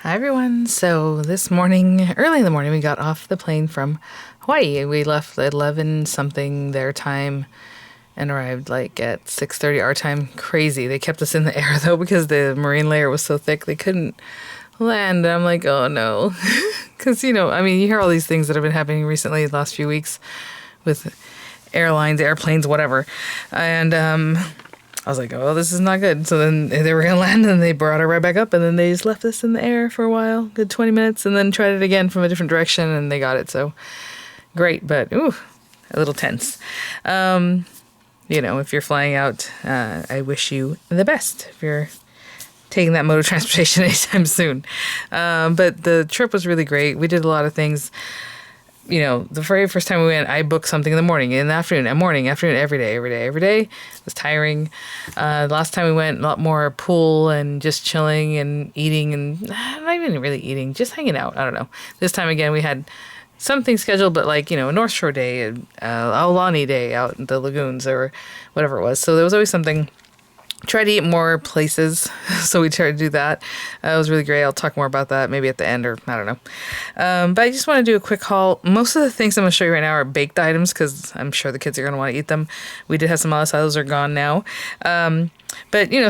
Hi everyone. So this morning, early in the morning, we got off the plane from Hawaii. We left at 11 something their time and arrived like at 6:30 our time. Crazy. They kept us in the air though because the marine layer was so thick they couldn't land. I'm like, oh no. Because, you hear all these things that have been happening recently the last few weeks with airlines, airplanes, whatever. And I was like, oh, this is not good. So then they were going to land and they brought her right back up and then they just left us in the air for a while, good 20 minutes, and then tried it again from a different direction and they got it. So great, but a little tense. If you're flying out, I wish you the best if you're taking that mode of transportation anytime soon. But the trip was really great. We did a lot of things. The very first time we went, I booked something in the morning, in the afternoon, afternoon, every day. It was tiring. The last time we went, a lot more pool and just chilling and eating and not even really eating, just hanging out. I don't know. This time again, we had something scheduled, but a North Shore day, Aulani day out in the lagoons or whatever it was. So there was always something. Try to eat more places, so we tried to do that. It was really great. I'll talk more about that maybe at the end, or I don't know. But I just want to do a quick haul. Most of the things I'm going to show you right now are baked items because I'm sure the kids are going to want to eat them. We did have some other, those are gone now. But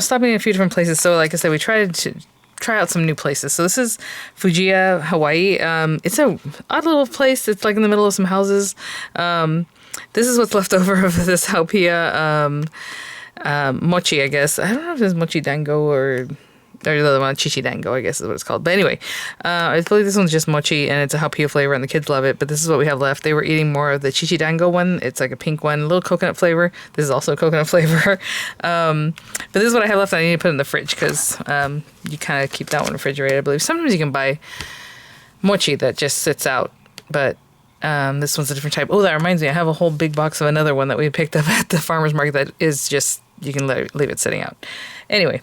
stopping in a few different places. So like I said, we tried to try out some new places. So this is Fujiya, Hawaii. It's a odd little place. It's like in the middle of some houses. This is what's left over of this haupia. Mochi, I guess. I don't know if it's mochi dango or the other one, chichi dango, I guess is what it's called. But anyway, I believe this one's just mochi and it's a haupia flavor and the kids love it. But this is what we have left. They were eating more of the chichi dango one. It's like a pink one, a little coconut flavor. This is also coconut flavor. But this is what I have left. I need to put in the fridge because you kind of keep that one refrigerated, I believe. Sometimes you can buy mochi that just sits out, but this one's a different type. Oh, that reminds me. I have a whole big box of another one that we picked up at the farmer's market that is just, you can leave it sitting out. Anyway,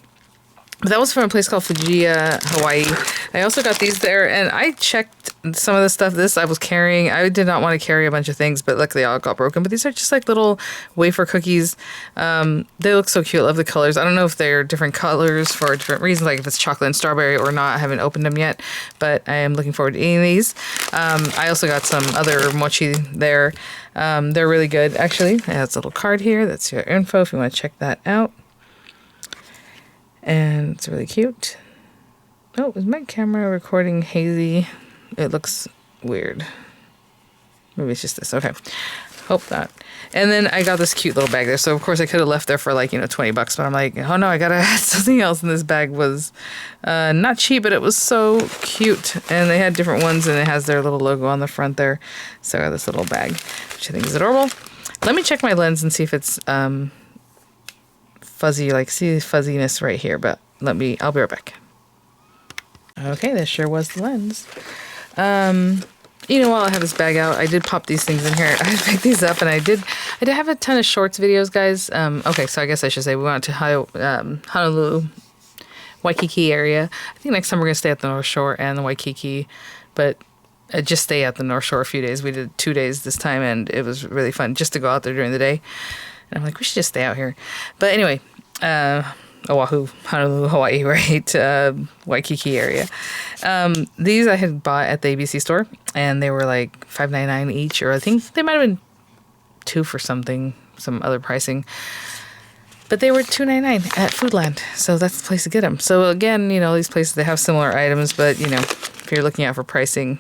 but that was from a place called Fujiya, Hawaii. I also got these there, and I checked some of the stuff. This I was carrying. I did not want to carry a bunch of things, but luckily all got broken. But these are just like little wafer cookies. They look so cute. I love the colors. I don't know if they're different colors for different reasons, like if it's chocolate and strawberry or not. I haven't opened them yet, but I am looking forward to eating these. I also got some other mochi there. They're really good, actually. It has a little card here. That's your info if you want to check that out. And it's really cute. Oh, is my camera recording hazy? It looks weird. Maybe it's just this. Okay. Hope not. And then I got this cute little bag there. So, of course, I could have left there for $20. But I'm like, oh, no, I got to add something else. And this bag was not cheap, but it was so cute. And they had different ones, and it has their little logo on the front there. So I got this little bag, which I think is adorable. Let me check my lens and see if it's fuzzy, see the fuzziness right here. But I'll be right back. Okay, this sure was the lens. While I have this bag out, I did pop these things in here. I picked these up, and I did have a ton of shorts videos, guys. Okay, so I guess I should say we went to Honolulu, Waikiki area. I think next time we're going to stay at the North Shore and the Waikiki, but just stay at the North Shore a few days. We did 2 days this time, and it was really fun just to go out there during the day. And I'm like, we should just stay out here. But anyway, Oahu, Honolulu, Hawaii, right? Waikiki area. These I had bought at the ABC store, and they were like $5.99 each, or I think they might have been $2 for some other pricing. But they were $2.99 at Woodland, so that's the place to get them. So again, these places, they have similar items, but if you're looking out for pricing,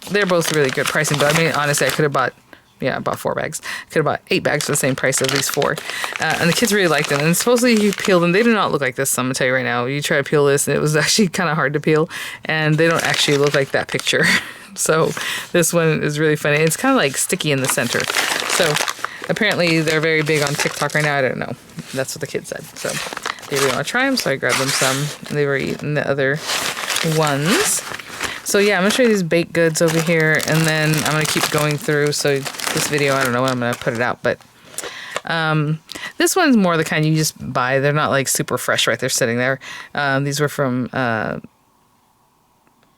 they're both really good pricing. But honestly, I could have bought. Yeah, I bought 4 bags. Could have bought 8 bags for the same price as these 4. And the kids really liked them. And supposedly you peel them. They do not look like this, I'm going to tell you right now. You try to peel this, and it was actually kind of hard to peel. And they don't actually look like that picture. So this one is really funny. It's kind of like sticky in the center. So apparently they're very big on TikTok right now. I don't know. That's what the kids said. So they really want to try them. So I grabbed them some. And they were eating the other ones. So yeah, I'm going to show you these baked goods over here, and then I'm going to keep going through. So this video, I don't know when I'm going to put it out, but this one's more the kind you just buy. They're not like super fresh, right? They're sitting there. These were from,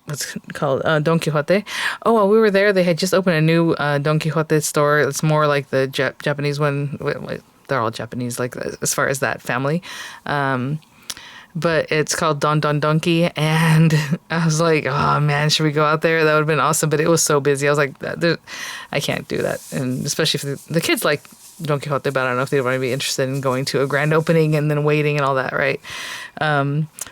what's it called? Don Quijote. Oh, while we were there, they had just opened a new Don Quijote store. It's more like the Japanese one. They're all Japanese, like as far as that family. but it's called Don Don Donkey. And I was like, oh man, should we go out there? That would have been awesome. But it was so busy. I was like, I can't do that. And especially if the kids like Don Quixote, but I don't know if they want to be interested in going to a grand opening and then waiting and all that, right?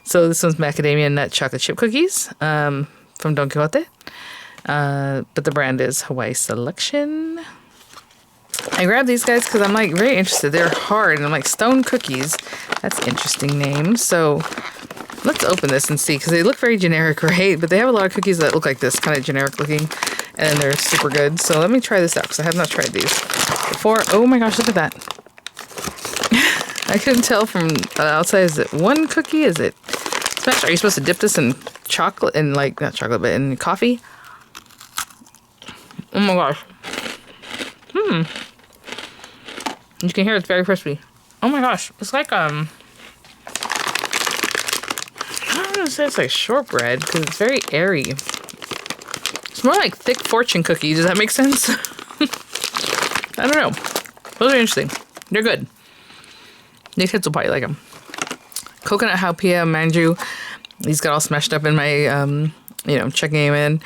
So this one's macadamia nut chocolate chip cookies from Don Quixote. But the brand is Hawaii Selection. I grabbed these guys because I'm like very interested. They're hard and I'm like stone cookies. That's an interesting name. So let's open this and see because they look very generic, right? But they have a lot of cookies that look like this, kind of generic looking, and they're super good. So let me try this out because I have not tried these before. Oh my gosh, look at that. I couldn't tell from the outside. Is it one cookie? Is it smashed? Are you supposed to dip this in chocolate and like, not chocolate, but in coffee? Oh my gosh. You can hear it's very crispy. Oh my gosh. It's like, I don't want to say it's like shortbread because it's very airy. It's more like thick fortune cookie. Does that make sense? I don't know. Those are interesting. They're good. These kids will probably like them. Coconut haupia manju. These got all smashed up in my, checking them in.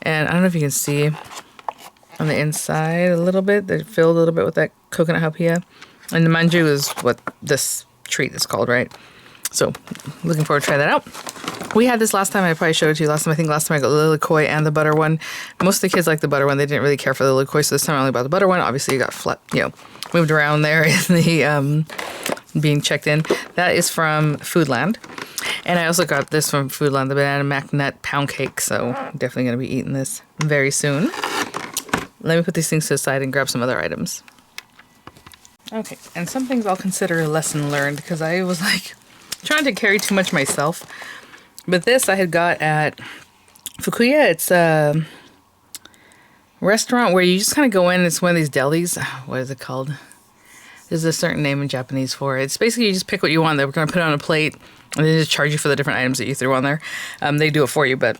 And I don't know if you can see on the inside a little bit. They're filled a little bit with that coconut haupia. And the manju is what this treat is called, right? So looking forward to try that out. We had this last time. I probably showed it to you last time. I think last time I got the lilikoi and the butter one. Most of the kids like the butter one. They didn't really care for the lilikoi, so this time I only bought the butter one. Obviously, you got moved around there in the being checked in. That is from Foodland. And I also got this from Foodland, the banana mac nut pound cake. So definitely going to be eating this very soon. Let me put these things to the side and grab some other items. Okay, and some things I'll consider a lesson learned because I was like trying to carry too much myself. But this I had got at Fukuya. It's a restaurant where you just kind of go in. It's one of these delis. What is it called? There's a certain name in Japanese for it. It's basically you just pick what you want. They're going to put it on a plate and they just charge you for the different items that you threw on there. They do it for you, but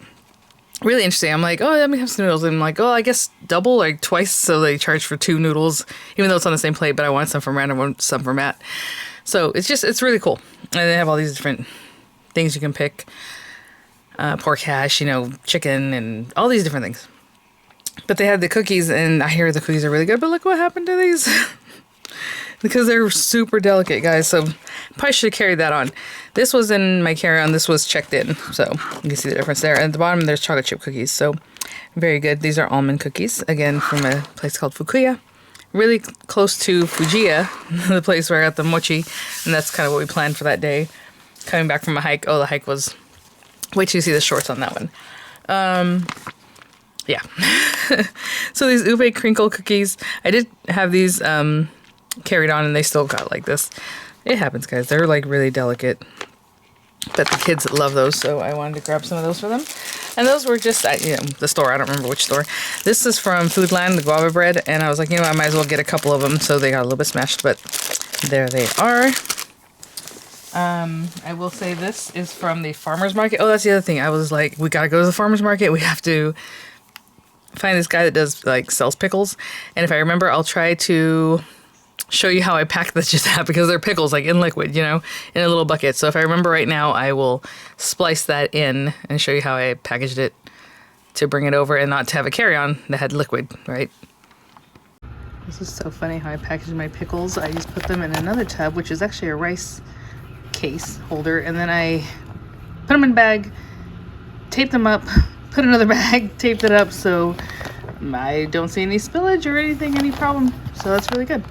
really interesting. I'm like, oh, let me have some noodles. And I'm like, oh, I guess double, like twice. So they charge for 2 noodles, even though it's on the same plate, but I want some from Random, want some from Matt. So it's really cool. And they have all these different things you can pick. Pork hash, chicken and all these different things. But they had the cookies and I hear the cookies are really good, but look what happened to these. Because they're super delicate, guys. So probably should have carried that on. This was in my carry-on. This was checked in. So you can see the difference there. And at the bottom, there's chocolate chip cookies. So very good. These are almond cookies. Again, from a place called Fukuya. Really close to Fujiya, the place where I got the mochi. And that's kind of what we planned for that day. Coming back from a hike. Oh, the hike was... Wait till you see the shorts on that one. Yeah. So these ube crinkle cookies. I did have these... carried on and they still got like this. It happens, guys. They're like really delicate, but the kids love those, so I wanted to grab some of those for them. And those were just at the store. I don't remember which store. This is from Foodland, the guava bread, and I was like, I might as well get a couple of them. So they got a little bit smashed, but there they are. I will say this is from the farmer's market. Oh, that's the other thing. I was like, we gotta go to the farmer's market. We have to find this guy that does sells pickles, and if I remember, I'll try to show you how I pack this just that because they're pickles in liquid, in a little bucket. So if I remember right now, I will splice that in and show you how I packaged it to bring it over and not to have a carry-on that had liquid, right? This is so funny how I packaged my pickles. I just put them in another tub, which is actually a rice case holder, and then I put them in a bag, taped them up, put another bag, taped it up, so I don't see any spillage or any problem. So that's really good.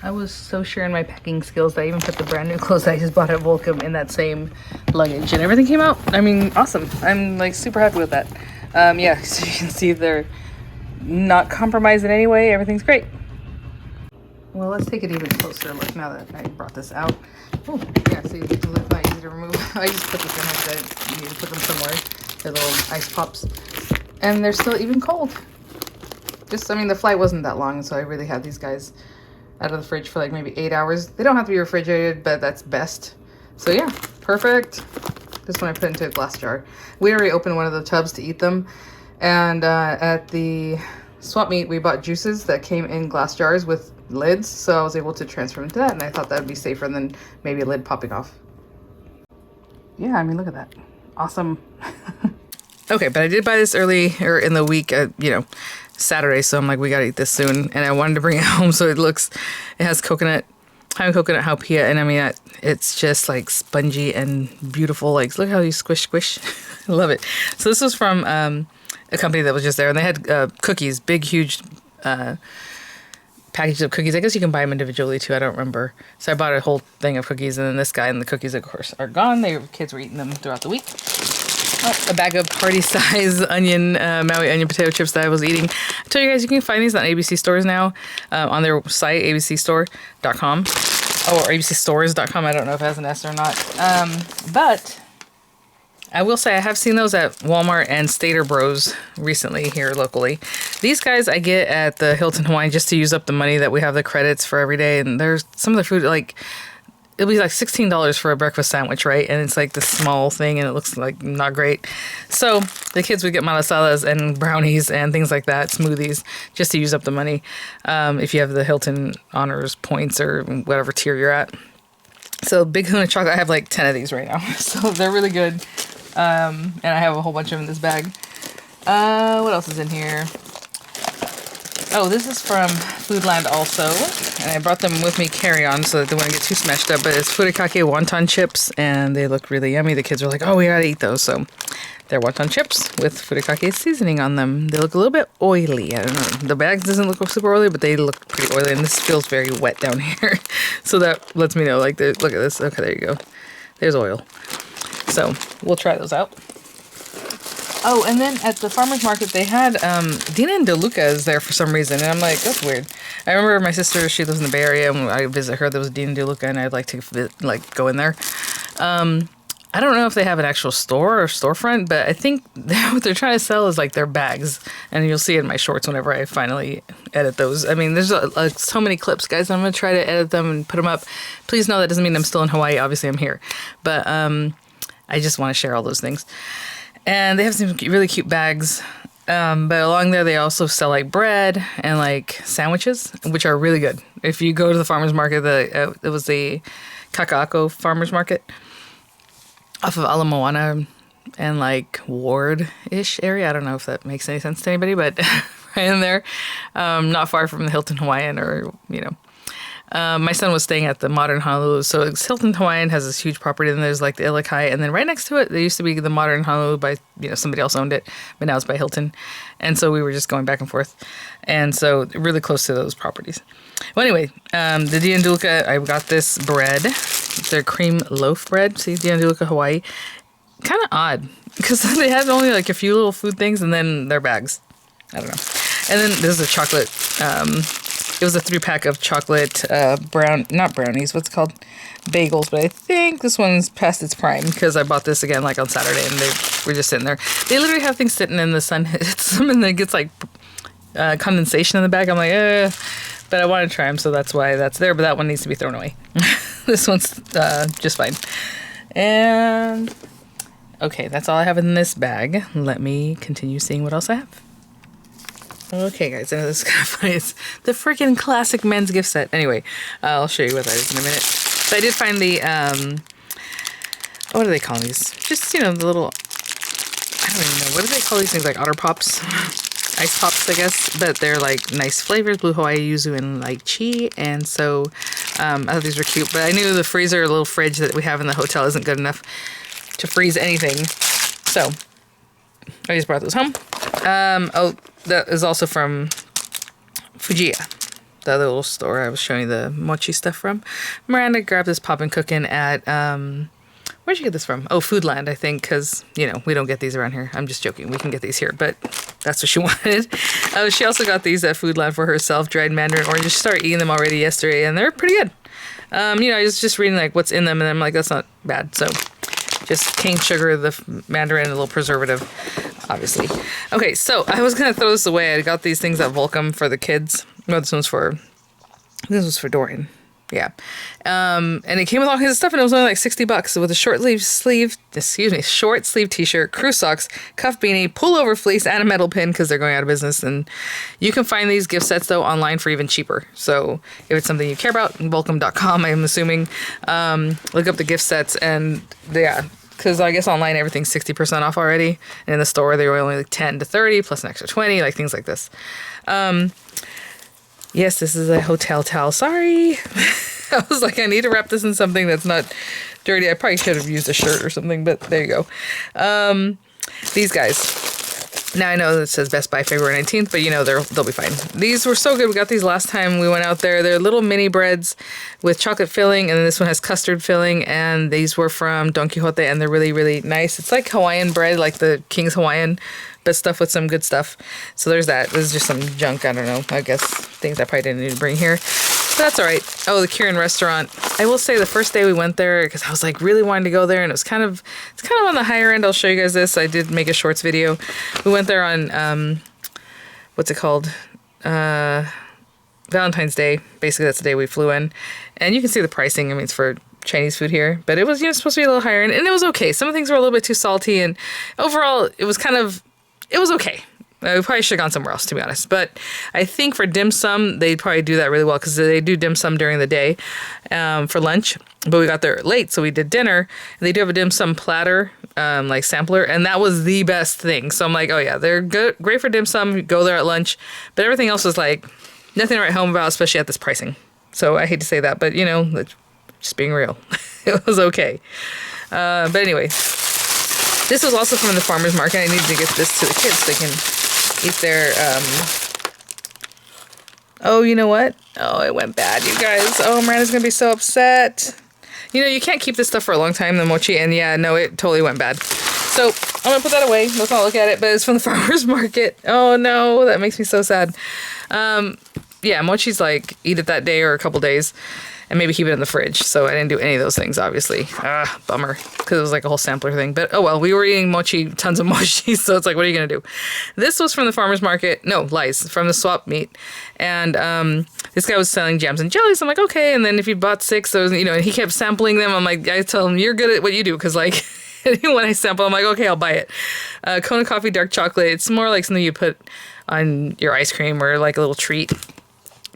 I was so sure in my packing skills that I even put the brand new clothes I just bought at Volcom in that same luggage and everything came out. I mean, awesome. I'm super happy with that. Yeah, so you can see they're not compromised in any way. Everything's great. Well, let's take it even closer look now that I brought this out. Oh, yeah, see, it's not easy to remove. I just put this in like that. You need to put them somewhere. They're little ice pops. And they're still even cold. The flight wasn't that long, so I really had these guys out of the fridge for maybe 8 hours. They don't have to be refrigerated, but that's best. So yeah, perfect. This one I put into a glass jar. We already opened one of the tubs to eat them. And at the swap meet, we bought juices that came in glass jars with lids, so I was able to transfer them to that, and I thought that would be safer than maybe a lid popping off. Yeah, I mean, look at that. Awesome. Okay, but I did buy this early, or in the week, you know, Saturday, so I'm like, we gotta eat this soon, and I wanted to bring it home, so it has coconut, Hawaiian coconut haupia, and I mean, it's just like spongy and beautiful. Like, look how you squish. I love it. So this was from a company that was just there, and they had cookies, big, huge packages of cookies. I guess you can buy them individually too. I don't remember. So I bought a whole thing of cookies, and then this guy, and the cookies, of course, are gone. Kids were eating them throughout the week. A bag of party-size onion, Maui onion potato chips that I was eating. I told you guys you can find these on ABC stores now, on their site, abcstore.com, or abcstores.com. I don't know if it has an S or not. But I will say I have seen those at Walmart and Stater Bros recently here locally. These guys I get at the Hilton Hawaiian just to use up the money that we have the credits for every day. And there's some of the food, like, it'll be like $16 for a breakfast sandwich, right? And it's like this small thing, and it looks like not great. So the kids would get malasadas and brownies and things like that, smoothies, just to use up the money. If you have the Hilton Honors points or whatever tier you're at. So Big Huna chocolate, I have like 10 of these right now. So they're really good. And I have a whole bunch of them in this bag. What else is in here? Oh, this is from Woodland also, and I brought them with me carry-on so that they wouldn't get too smashed up, but it's furikake wonton chips, and they look really yummy. The kids were like, oh, we gotta eat those, so they're wonton chips with furikake seasoning on them. They look a little bit oily. I don't know. The bag doesn't look super oily, but they look pretty oily, and this feels very wet down here, so that lets me know, like, look at this. Okay, there you go. There's oil. So we'll try those out. Oh, and then at the farmer's market, they had Dina and DeLuca is there for some reason. And I'm like, that's weird. I remember my sister, she lives in the Bay Area, and I visit her. There was Dina and DeLuca, and I'd like to go in there. I don't know if they have an actual store or storefront, but I think what they're trying to sell is like their bags. And you'll see it in my shorts whenever I finally edit those. I mean, there's so many clips, guys. I'm going to try to edit them and put them up. Please know that doesn't mean I'm still in Hawaii. Obviously, I'm here. But I just want to share all those things. And they have some really cute bags. But along there, they also sell like bread and like sandwiches, which are really good. If you go to the farmer's market, it was the Kaka'ako farmer's market off of Ala Moana and like Ward-ish area. I don't know if that makes any sense to anybody, but right in there, not far from the Hilton Hawaiian or, you know. My son was staying at the modern Honolulu, so Hilton Hawaiian has this huge property, and there's like the Ilikai, and then right next to it, there used to be the modern Honolulu by, you know, somebody else owned it, but now it's by Hilton, and so we were just going back and forth, and so really close to those properties. Well, anyway, the Dianduka, I got this bread. It's their cream loaf bread. See, Dianduka Hawaii. Kind of odd, because they had only like a few little food things, and then their bags. I don't know. And then there's a chocolate, it was a 3-pack of chocolate not brownies, what's it called? Bagels, but I think this one's past its prime because I bought this again like on Saturday and they were just sitting there. They literally have things sitting in the sun, hits them and then it gets like condensation in the bag. I'm like, but I want to try them, so that's why that's there, but that one needs to be thrown away. This one's just fine. And okay, that's all I have in this bag. Let me continue seeing what else I have. Okay, guys, I know this is kind of funny. It's the freaking classic men's gift set. Anyway, I'll show you what that is in a minute. So I did find the, what do they call these? Just, you know, the little, I don't even know. What do they call these things? Like Otter Pops? Ice Pops, I guess. But they're like nice flavors, Blue Hawaii Yuzu and lychee. And so I thought these were cute. But I knew the freezer, little fridge that we have in the hotel isn't good enough to freeze anything. So I just brought those home. That is also from Fujiya, the other little store I was showing you the mochi stuff from. Miranda grabbed this Poppin' Cookin' at, where'd you get this from? Oh, Foodland, I think, because, you know, we don't get these around here. I'm just joking. We can get these here, but that's what she wanted. She also got these at Foodland for herself, dried mandarin oranges. She started eating them already yesterday, and they're pretty good. You know, I was just reading, like, what's in them, and I'm like, that's not bad, so just cane sugar, the mandarin, a little preservative, obviously. Okay, so I was going to throw this away. I got these things at Volcom for the kids. No, this was for Dorian. Yeah. And it came with all kinds of stuff, and it was only like $60 with a short sleeve t-shirt, crew socks, cuff beanie, pullover fleece, and a metal pin because they're going out of business. And you can find these gift sets though online for even cheaper. So if it's something you care about, welcome.com, I'm assuming, look up the gift sets, and yeah, because I guess online everything's 60% off already, and in the store they were only like 10 to 30 plus an extra 20, like things like this. Yes, this is a hotel towel. Sorry. I was like, I need to wrap this in something that's not dirty. I probably should have used a shirt or something, but there you go. These guys. Now I know it says Best By February 19th, but you know, they'll be fine. These were so good. We got these last time we went out there. They're little mini breads with chocolate filling, and then this one has custard filling, and these were from Don Quijote, and they're really, really nice. It's like Hawaiian bread, like the King's Hawaiian, but stuff with some good stuff. So there's that. This is just some junk. I don't know. I guess things I probably didn't need to bring here. But that's all right. Oh, the Kieran restaurant. I will say the first day we went there, because I was like really wanting to go there, and it's kind of on the higher end. I'll show you guys this. I did make a shorts video. We went there on what's it called? Valentine's Day. Basically, that's the day we flew in, and you can see the pricing. I mean, it's for Chinese food here, but it was supposed to be a little higher, and it was okay. Some things were a little bit too salty, and overall, it was okay. We probably should have gone somewhere else, to be honest. But I think for dim sum, they'd probably do that really well because they do dim sum during the day for lunch. But we got there late, so we did dinner. And they do have a dim sum platter, like sampler, and that was the best thing. So I'm like, oh yeah, they're good, great for dim sum. Go there at lunch. But everything else was like nothing to write home about, especially at this pricing. So I hate to say that, but just being real, it was okay. But anyway. This was also from the farmer's market. I needed to get this to the kids so they can eat their, Oh, you know what? Oh, it went bad, you guys. Oh, Miranda's going to be so upset. You can't keep this stuff for a long time, the mochi, and yeah, no, it totally went bad. So, I'm going to put that away. Let's not look at it, but it's from the farmer's market. Oh, no, that makes me so sad. Yeah, mochi's like, eat it that day or a couple days. And maybe keep it in the fridge. So I didn't do any of those things, obviously. Bummer. Because it was like a whole sampler thing. But oh well, we were eating tons of mochi. So it's like, what are you going to do? This was from the farmer's market. No, lies. From the swap meet. And this guy was selling jams and jellies. I'm like, okay. And then if you bought 6, those, and he kept sampling them. I'm like, I tell him, you're good at what you do. Because like, when I sample, I'm like, okay, I'll buy it. Kona Coffee dark chocolate. It's more like something you put on your ice cream or like a little treat.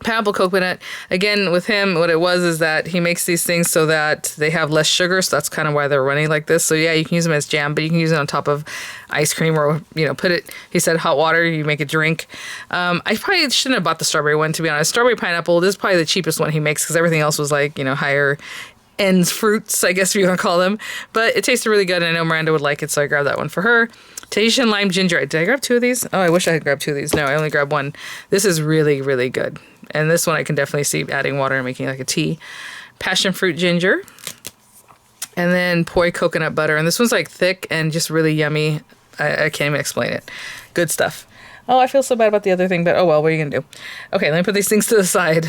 Pineapple coconut. Again, with him, what it was is that he makes these things so that they have less sugar. So that's kind of why they're running like this. So yeah, you can use them as jam, but you can use it on top of ice cream or, put it, he said hot water, you make a drink. I probably shouldn't have bought the strawberry one, to be honest. Strawberry pineapple, this is probably the cheapest one he makes because everything else was like, higher end fruits, I guess if you want to call them. But it tasted really good, and I know Miranda would like it, so I grabbed that one for her. Tahitian lime ginger. Did I grab 2 of these? Oh, I wish I had grabbed 2 of these. No, I only grabbed 1. This is really, really good. And this one I can definitely see adding water and making like a tea. Passion fruit ginger. And then poi coconut butter. And this one's like thick and just really yummy. I can't even explain it. Good stuff. Oh, I feel so bad about the other thing, but oh well, what are you going to do? Okay, let me put these things to the side.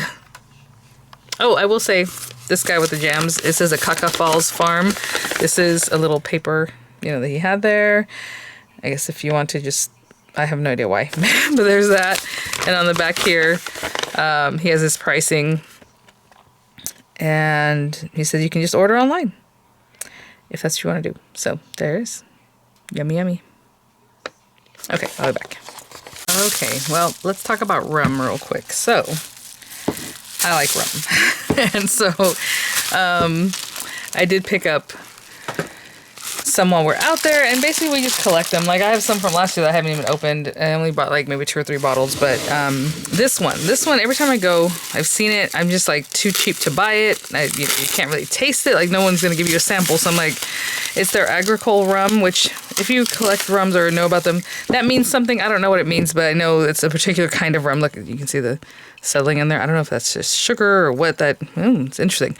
Oh, I will say, this guy with the jams, it says a Kaka'ako Falls farm. This is a little paper, that he had there. I guess if you want to just, I have no idea why, but there's that. And on the back here, he has his pricing, and he says you can just order online if that's what you want to do. So there's yummy, yummy. Okay, I'll be back. Okay, well, let's talk about rum real quick. So I like rum, and so I did pick up some while we're out there, and basically we just collect them. Like I have some from last year that I haven't even opened. I only bought like maybe 2 or 3 bottles, but this one, every time I go, I've seen it. I'm just like too cheap to buy it. You can't really taste it. Like no one's gonna give you a sample. So I'm like, it's their agricole rum, which if you collect rums or know about them, that means something. I don't know what it means, but I know it's a particular kind of rum. Look, you can see the settling in there. I don't know if that's just sugar or what. It's interesting.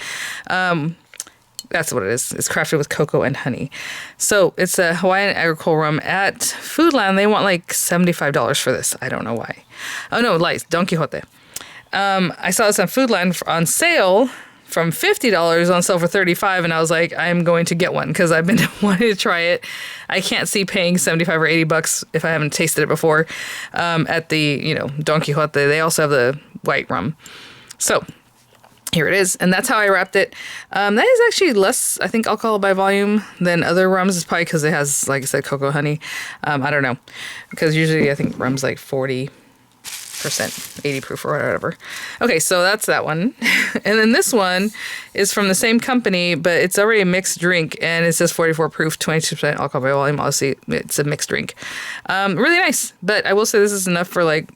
That's what it is. It's crafted with cocoa and honey. So it's a Hawaiian agricole rum at Foodland. They want like $75 for this. I don't know why. Oh no, lies. Don Quijote. I saw this on Foodland on sale from $50 on sale for $35, and I was like, I'm going to get one because I've been wanting to try it. I can't see paying $75 or $80 if I haven't tasted it before. At the Don Quijote, they also have the white rum. So Here it is. And that's how I wrapped it. That is actually less, I think, alcohol by volume than other rums. It's probably because it has, like I said, cocoa honey. I don't know. Because usually I think rum's like 40%, 80 proof or whatever. Okay, so that's that one. And then this one is from the same company, but it's already a mixed drink. And it says 44 proof, 22% alcohol by volume. Obviously, it's a mixed drink. Really nice. But I will say this is enough for like,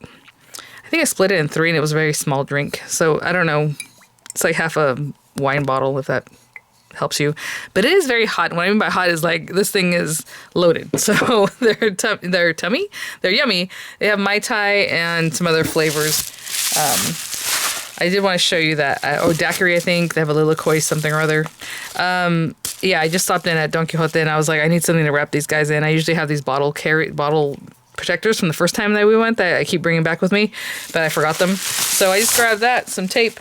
I think I split it in 3 and it was a very small drink. So I don't know. It's like half a wine bottle, if that helps you. But it is very hot. What I mean by hot is like this thing is loaded. So they're yummy. They have Mai Tai and some other flavors. I did want to show you that. Daiquiri, I think. They have a Lilikoi something or other. Yeah, I just stopped in at Don Quijote and I was like, I need something to wrap these guys in. I usually have these bottle protectors from the first time that we went that I keep bringing back with me, but I forgot them. So I just grabbed that, some tape.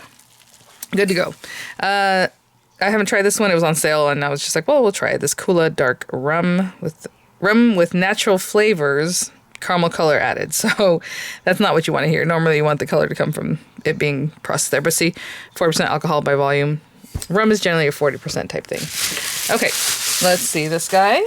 Good to go. I haven't tried this one. It was on sale, and I was just like, well, we'll try it. This Kula Dark rum with natural flavors, caramel color added. So that's not what you want to hear. Normally, you want the color to come from it being processed there. But see, 4% alcohol by volume. Rum is generally a 40% type thing. Okay, let's see this guy.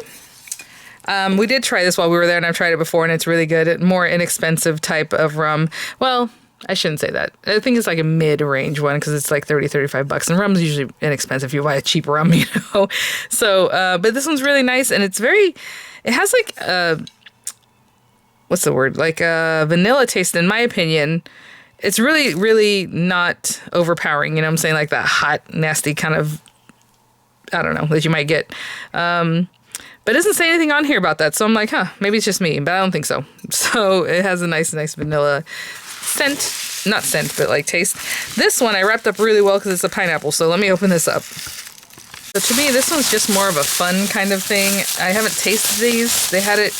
We did try this while we were there, and I've tried it before, and it's really good. More inexpensive type of rum. Well, I shouldn't say that. I think it's like a mid-range one because it's like $30-$35. And rum's usually inexpensive if you buy a cheap rum, you know. So, but this one's really nice. And it's it has like, what's the word? Like a vanilla taste, in my opinion. It's really, really not overpowering. You know what I'm saying? Like that hot, nasty kind of, I don't know, that you might get. But it doesn't say anything on here about that. So I'm like, maybe it's just me. But I don't think so. So it has a nice vanilla not scent, but like taste. This one I wrapped up really well because it's a pineapple. So let me open this up. So to me, this one's just more of a fun kind of thing. I haven't tasted these. They had it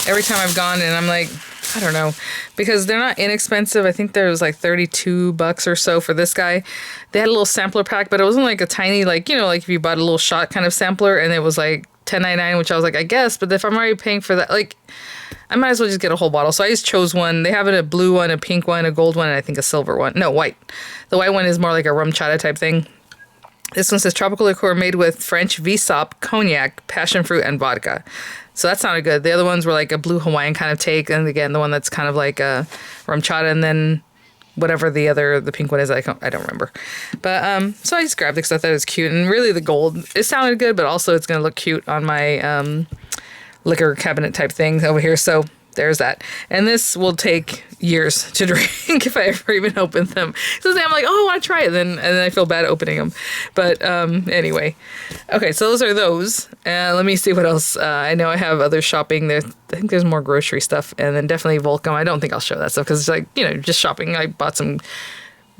every time I've gone, and I'm like, I don't know, because they're not inexpensive. I think there was like $32 or so for this guy. They had a little sampler pack, but it wasn't like a tiny, like, you know, like if you bought a little shot kind of sampler, and it was like $10.99, which I was like, I guess, but if I'm already paying for that, like, I might as well just get a whole bottle. So I just chose one. They have it a blue one, a pink one, a gold one, and I think a silver one. No, white. The white one is more like a rum chata type thing. This one says tropical liqueur made with French Visop, cognac, passion fruit, and vodka. So that sounded good. The other ones were like a blue Hawaiian kind of take. And again, the one that's kind of like a rum chata, and then whatever the pink one is, I don't remember. But so I just grabbed it because I thought it was cute. And really the gold, it sounded good, but also it's going to look cute on my liquor cabinet type thing over here. So there's that. And this will take years to drink if I ever even open them. So I'm like, oh, I want to try it. And then I feel bad opening them. But anyway. Okay, so those are those. Let me see what else. I know I have other shopping there. I think there's more grocery stuff. And then definitely Volcom. I don't think I'll show that stuff because it's like, you know, just shopping. I bought some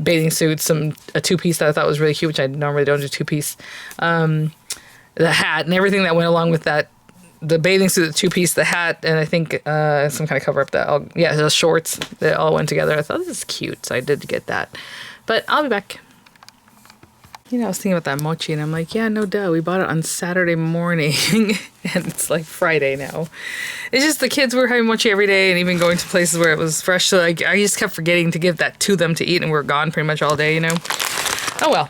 bathing suits, a two-piece that I thought was really cute, which I normally don't do two-piece. The hat and everything that went along with that. The bathing suit, the two-piece, the hat, and I think some kind of cover-up the shorts, they all went together. I thought, this is cute, so I did get that. But I'll be back. You know, I was thinking about that mochi, and I'm like, yeah, no duh. We bought it on Saturday morning, and it's like Friday now. It's just the kids were having mochi every day, and even going to places where it was fresh, so I just kept forgetting to give that to them to eat, and we were gone pretty much all day, you know? Oh, well.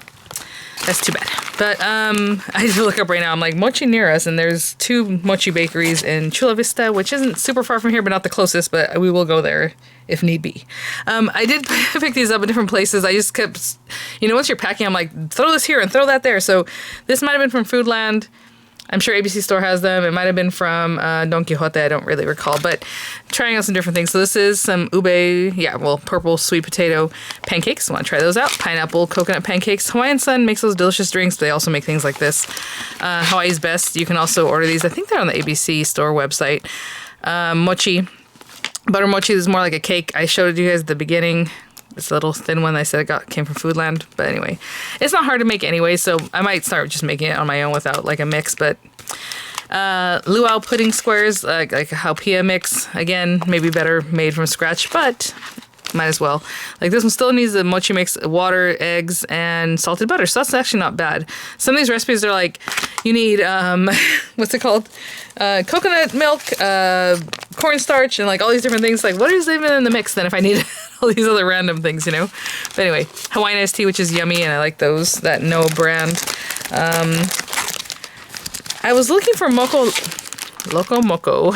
That's too bad. But I had to look up right now. I'm like, mochi near us, and there's 2 mochi bakeries in Chula Vista, which isn't super far from here, but not the closest, but we will go there if need be. I did pick these up in different places. I just kept, you know, once you're packing, I'm like, throw this here and throw that there. So this might have been from Foodland. I'm sure ABC Store has them. It might have been from Don Quijote. I don't really recall, but trying out some different things. So this is some purple sweet potato pancakes. I want to try those out. Pineapple coconut pancakes. Hawaiian Sun makes those delicious drinks, but they also make things like this. Hawaii's Best. You can also order these. I think they're on the ABC Store website. Mochi. Butter mochi is more like a cake. I showed you guys at the beginning. This little thin one I said came from Foodland. But anyway, it's not hard to make anyway, so I might start just making it on my own without like a mix. But luau pudding squares, like a haupia mix. Again, maybe better made from scratch, but might as well. Like this one still needs the mochi mix, water, eggs, and salted butter. So that's actually not bad. Some of these recipes are like, you need, what's it called? Coconut milk, cornstarch, and like all these different things. Like what is even in the mix then if I need all these other random things, you know? But anyway, Hawaiian iced tea, which is yummy, and I like those, that No brand. I was looking for Loco Moco.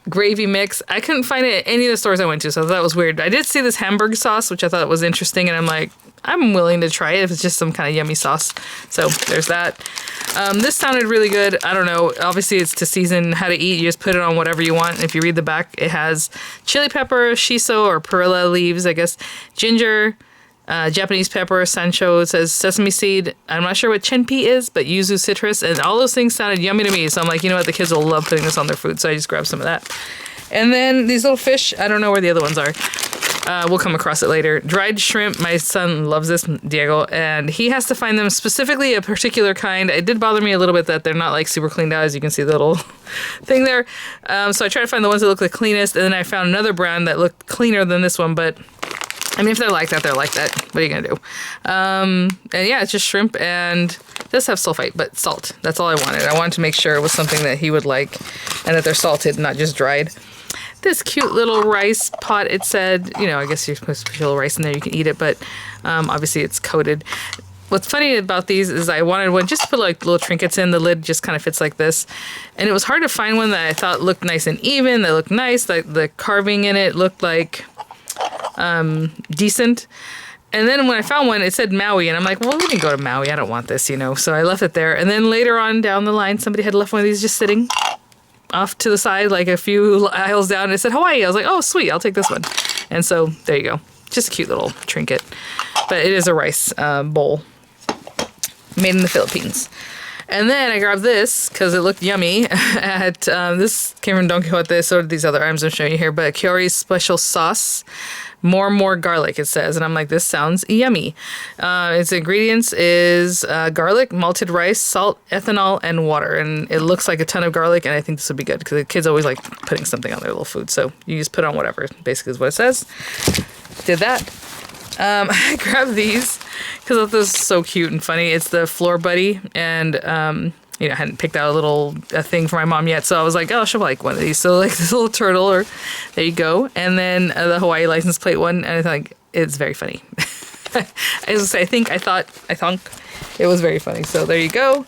Gravy mix. I couldn't find it at any of the stores I went to, so that was weird. I did see this Hamburg sauce, which I thought was interesting, and I'm like, I'm willing to try it if it's just some kind of yummy sauce. So there's that. This sounded really good. I don't know. Obviously, it's to season how to eat. You just put it on whatever you want. If you read the back, it has chili pepper, shiso or perilla leaves, I guess, ginger, Japanese pepper, sancho. It says sesame seed. I'm not sure what chenpi is, but yuzu citrus, and all those things sounded yummy to me. So I'm like, you know what, the kids will love putting this on their food. So I just grabbed some of that. And then these little fish, I don't know where the other ones are. We'll come across it later. Dried shrimp. My son loves this, Diego, and he has to find them specifically a particular kind. It did bother me a little bit that they're not like super cleaned out, as you can see the little thing there. So I tried to find the ones that look the cleanest, and then I found another brand that looked cleaner than this one, but I mean, if they're like that, they're like that. What are you gonna do? And yeah, it's just shrimp and it does have sulfite, but salt. That's all I wanted. I wanted to make sure it was something that he would like and that they're salted, not just dried. This cute little rice pot, it said, you know, I guess you're supposed to put a little rice in there, you can eat it, but obviously it's coated. What's funny about these is I wanted one just to put like little trinkets in. The lid just kind of fits like this. And it was hard to find one that I thought looked nice and even, that looked nice, like the carving in it looked like decent. And then when I found one, it said Maui, and I'm like, well, we didn't go to Maui. I don't want this, you know. So I left it there. And then later on down the line, somebody had left one of these just sitting off to the side, like a few aisles down, and it said Hawaii. I was like, oh, sweet, I'll take this one. And so there you go. Just a cute little trinket. But it is a rice bowl made in the Philippines. And then I grabbed this because it looked yummy. At this came from Don Quijote. So did these other items I'm showing you here. But Kiori's special sauce, more garlic, it says. And I'm like, this sounds yummy. Its ingredients is garlic, malted rice, salt, ethanol, and water. And it looks like a ton of garlic. And I think this would be good because the kids always like putting something on their little food. So you just put on whatever, basically is what it says. Did that. I grabbed these because I thought this was so cute and funny. It's the Floor Buddy, and you know, I hadn't picked out a thing for my mom yet, so I was like, oh, she'll like one of these. So like this little turtle, or there you go. And then the Hawaii license plate one, and I think it's very funny. I thought it was very funny. So there you go.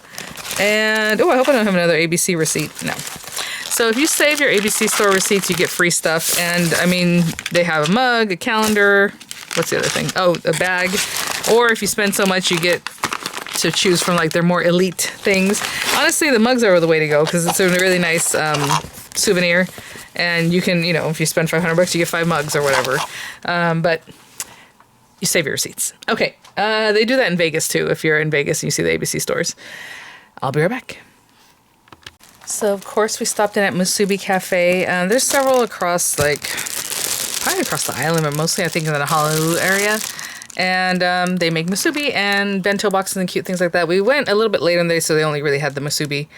And oh, I hope I don't have another ABC receipt. No. So if you save your ABC store receipts, you get free stuff. And I mean, they have a mug, a calendar. What's the other thing? Oh, a bag. Or if you spend so much, you get to choose from like their more elite things. Honestly, the mugs are the way to go because it's a really nice souvenir. And you can, you know, if you spend $500, you get 5 mugs or whatever. But you save your receipts. Okay. They do that in Vegas too. If you're in Vegas and you see the ABC stores. I'll be right back. So, of course, we stopped in at Musubi Cafe. There's several across, probably across the island, but mostly I think in the Honolulu area. And they make musubi and bento boxes and cute things like that. We went a little bit later in the day, so they only really had the musubi.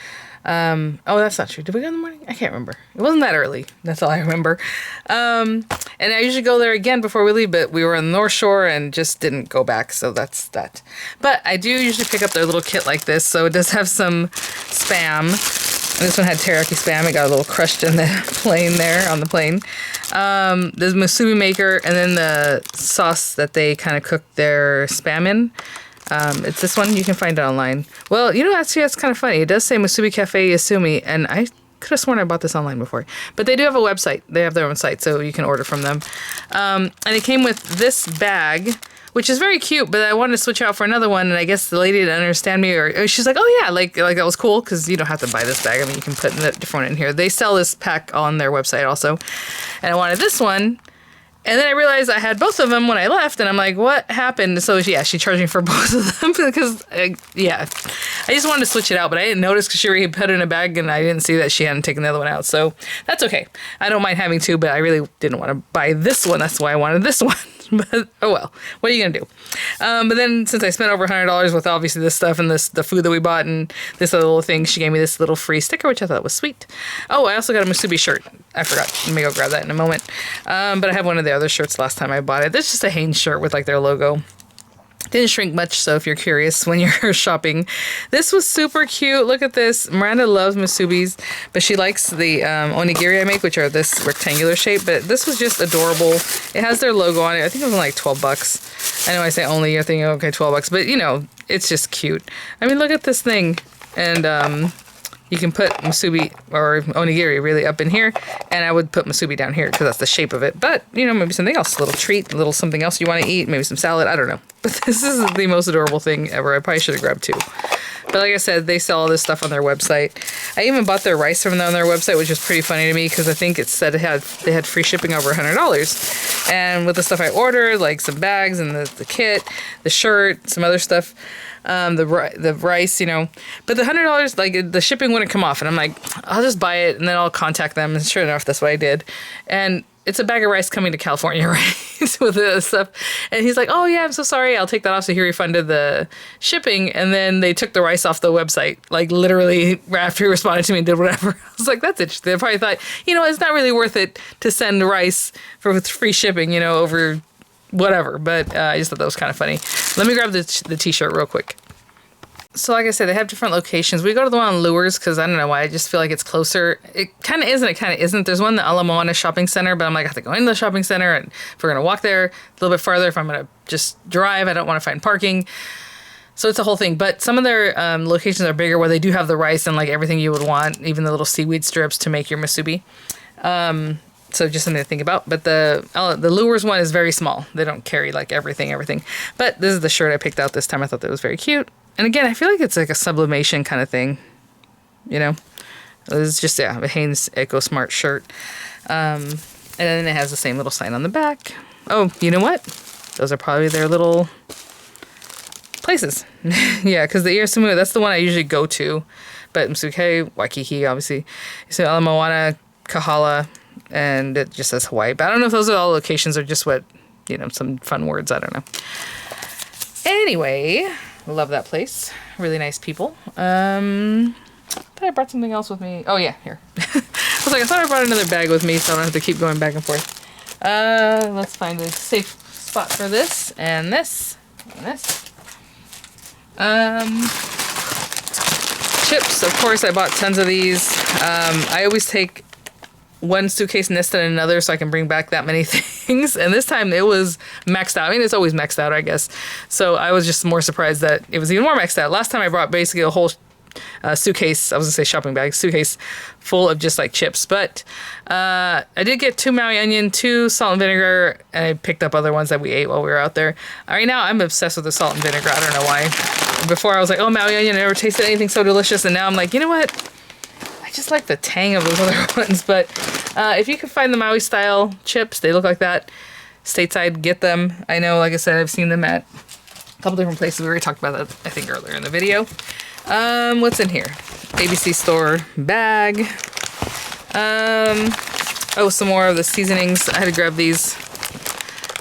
Oh, that's not true. Did we go in the morning? I can't remember. It wasn't that early. That's all I remember. And I usually go there again before we leave, but we were on the North Shore and just didn't go back, so that's that. But I do usually pick up their little kit like this, so it does have some Spam. And this one had teriyaki Spam. It got a little crushed in the plane there, on the plane. There's musubi maker, and then the sauce that they kind of cook their Spam in. It's this one. You can find it online. Well, you know, actually, that's kind of funny. It does say Musubi Cafe Yasumi, and I could have sworn I bought this online before. But they do have a website. They have their own site, so you can order from them. And it came with this bag, which is very cute, but I wanted to switch out for another one, and I guess the lady didn't understand me, or she's like, oh yeah, like that was cool, because you don't have to buy this bag. I mean, you can put a different one in here. They sell this pack on their website also. And I wanted this one, and then I realized I had both of them when I left, and I'm like, what happened? So yeah, she charged me for both of them, because, I just wanted to switch it out, but I didn't notice because she already put it in a bag, and I didn't see that she hadn't taken the other one out, so that's okay. I don't mind having two, but I really didn't want to buy this one. That's why I wanted this one. But oh well, what are you gonna do? But then since I spent over $100 with obviously this stuff and the food that we bought and this other little thing, she gave me this little free sticker, which I thought was sweet. Oh, I also got a Musubi shirt. I forgot. Let me go grab that in a moment. But I have one of the other shirts last time I bought it. This is just a Hanes shirt with like their logo. Didn't shrink much, so if you're curious when you're shopping. This was super cute. Look at this. Miranda loves Musubis, but she likes the onigiri I make, which are this rectangular shape, but this was just adorable. It has their logo on it. I think it was like $12. I know I say only, you're thinking, okay, $12, but you know, it's just cute. I mean, look at this thing. And you can put musubi or onigiri really up in here, and I would put musubi down here because that's the shape of it. But, you know, maybe something else, a little treat, a little something else you want to eat, maybe some salad, I don't know. But this is the most adorable thing ever. I probably should have grabbed two. But like I said, they sell all this stuff on their website. I even bought their rice from them on their website, which was pretty funny to me because I think it said they had free shipping over $100. And with the stuff I ordered, like some bags and the kit, the shirt, some other stuff, the rice, you know, but the $100, like the shipping wouldn't come off, and I'm like, I'll just buy it and then I'll contact them, and sure enough, that's what I did. And it's a bag of rice coming to California, right? With the stuff. And he's like, oh yeah, I'm so sorry, I'll take that off. So he refunded the shipping, and then they took the rice off the website, like literally after he responded to me and did whatever. I was like, that's interesting. They probably thought, you know, it's not really worth it to send rice for free shipping, you know, over whatever, but I just thought that was kind of funny. Let me grab the t-shirt real quick. So like I said, they have different locations. We go to the one on Lures because I don't know why. I just feel like it's closer. It kind of is and it kind of isn't. There's one in the Aulani shopping center, but I'm like, I have to go into the shopping center, and if we're going to walk there a little bit farther, if I'm going to just drive, I don't want to find parking. So it's a whole thing. But some of their locations are bigger where they do have the rice and like everything you would want, even the little seaweed strips to make your musubi. So just something to think about. But the Lures one is very small. They don't carry like everything. But this is the shirt I picked out this time. I thought that was very cute. And again, I feel like it's like a sublimation kind of thing. You know? It's just, yeah, a Hanes Eco Smart shirt. And then it has the same little sign on the back. Oh, you know what? Those are probably their little places. Yeah, because the Irasamu, that's the one I usually go to. But Musubi Cafe, Waikiki, obviously. So Ala Moana, Kahala, and it just says Hawaii. But I don't know if those are all locations or just what, you know, some fun words. I don't know. Anyway, love that place. Really nice people. I thought I brought something else with me. Oh, yeah, here. I was like, I thought I brought another bag with me, so I don't have to keep going back and forth. Let's find a safe spot for this and this and this. Chips, of course, I bought tons of these. I always take one suitcase nested in another so I can bring back that many things. And this time it was maxed out. I mean, it's always maxed out, I guess. So I was just more surprised that it was even more maxed out. Last time I brought basically a whole suitcase, I was going to say shopping bag, suitcase full of just like chips. But I did get 2 Maui onion, 2 salt and vinegar, and I picked up other ones that we ate while we were out there. Right now I'm obsessed with the salt and vinegar. I don't know why. Before I was like, oh, Maui onion, I never tasted anything so delicious. And now I'm like, you know what? I just like the tang of those other ones. But if you can find the Maui style chips, they look like that. Stateside, get them. I know, like I said, I've seen them at a couple different places. We already talked about that, I think, earlier in the video. What's in here? ABC store bag. Oh, some more of the seasonings. I had to grab these,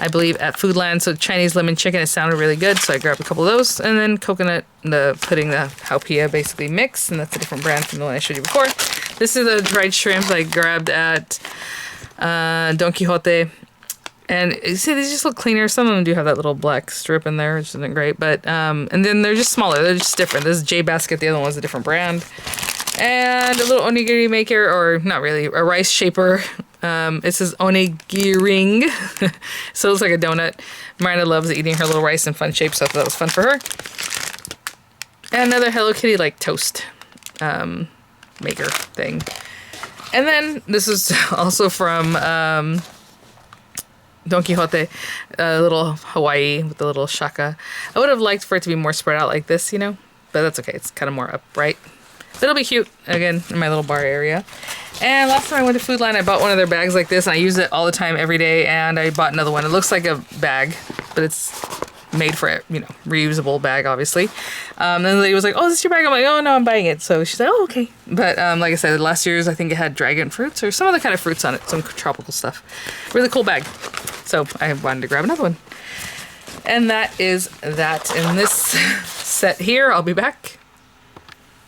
I believe, at Foodland. So Chinese lemon chicken, it sounded really good, so I grabbed a couple of those. And then coconut, the haupia basically mix, and that's a different brand from the one I showed you before. This is the dried shrimp I grabbed at Don Quijote. And you see, these just look cleaner. Some of them do have that little black strip in there, which isn't great. But and then they're just smaller. They're just different. This is J Basket. The other one's a different brand. And a little onigiri maker, or not really, a rice shaper. It says onigiring. So it looks like a donut. Miranda loves eating her little rice in fun shapes, so I thought that was fun for her. And another Hello Kitty like toast maker thing. And then this is also from Don Quijote, a little Hawaii with the little shaka. I would have liked for it to be more spread out like this, you know, but that's okay. It's kind of more upright. But it'll be cute, again, in my little bar area. And last time I went to Foodland, I bought one of their bags like this, and I use it all the time, every day, and I bought another one. It looks like a bag, but it's made for it, you know, reusable bag, obviously. And the lady was like, oh, is this your bag? I'm like, oh, no, I'm buying it. So she's like, oh, okay. But like I said, last year's, I think it had dragon fruits or some other kind of fruits on it, some tropical stuff. Really cool bag. So I wanted to grab another one. And that is that in this set here. I'll be back.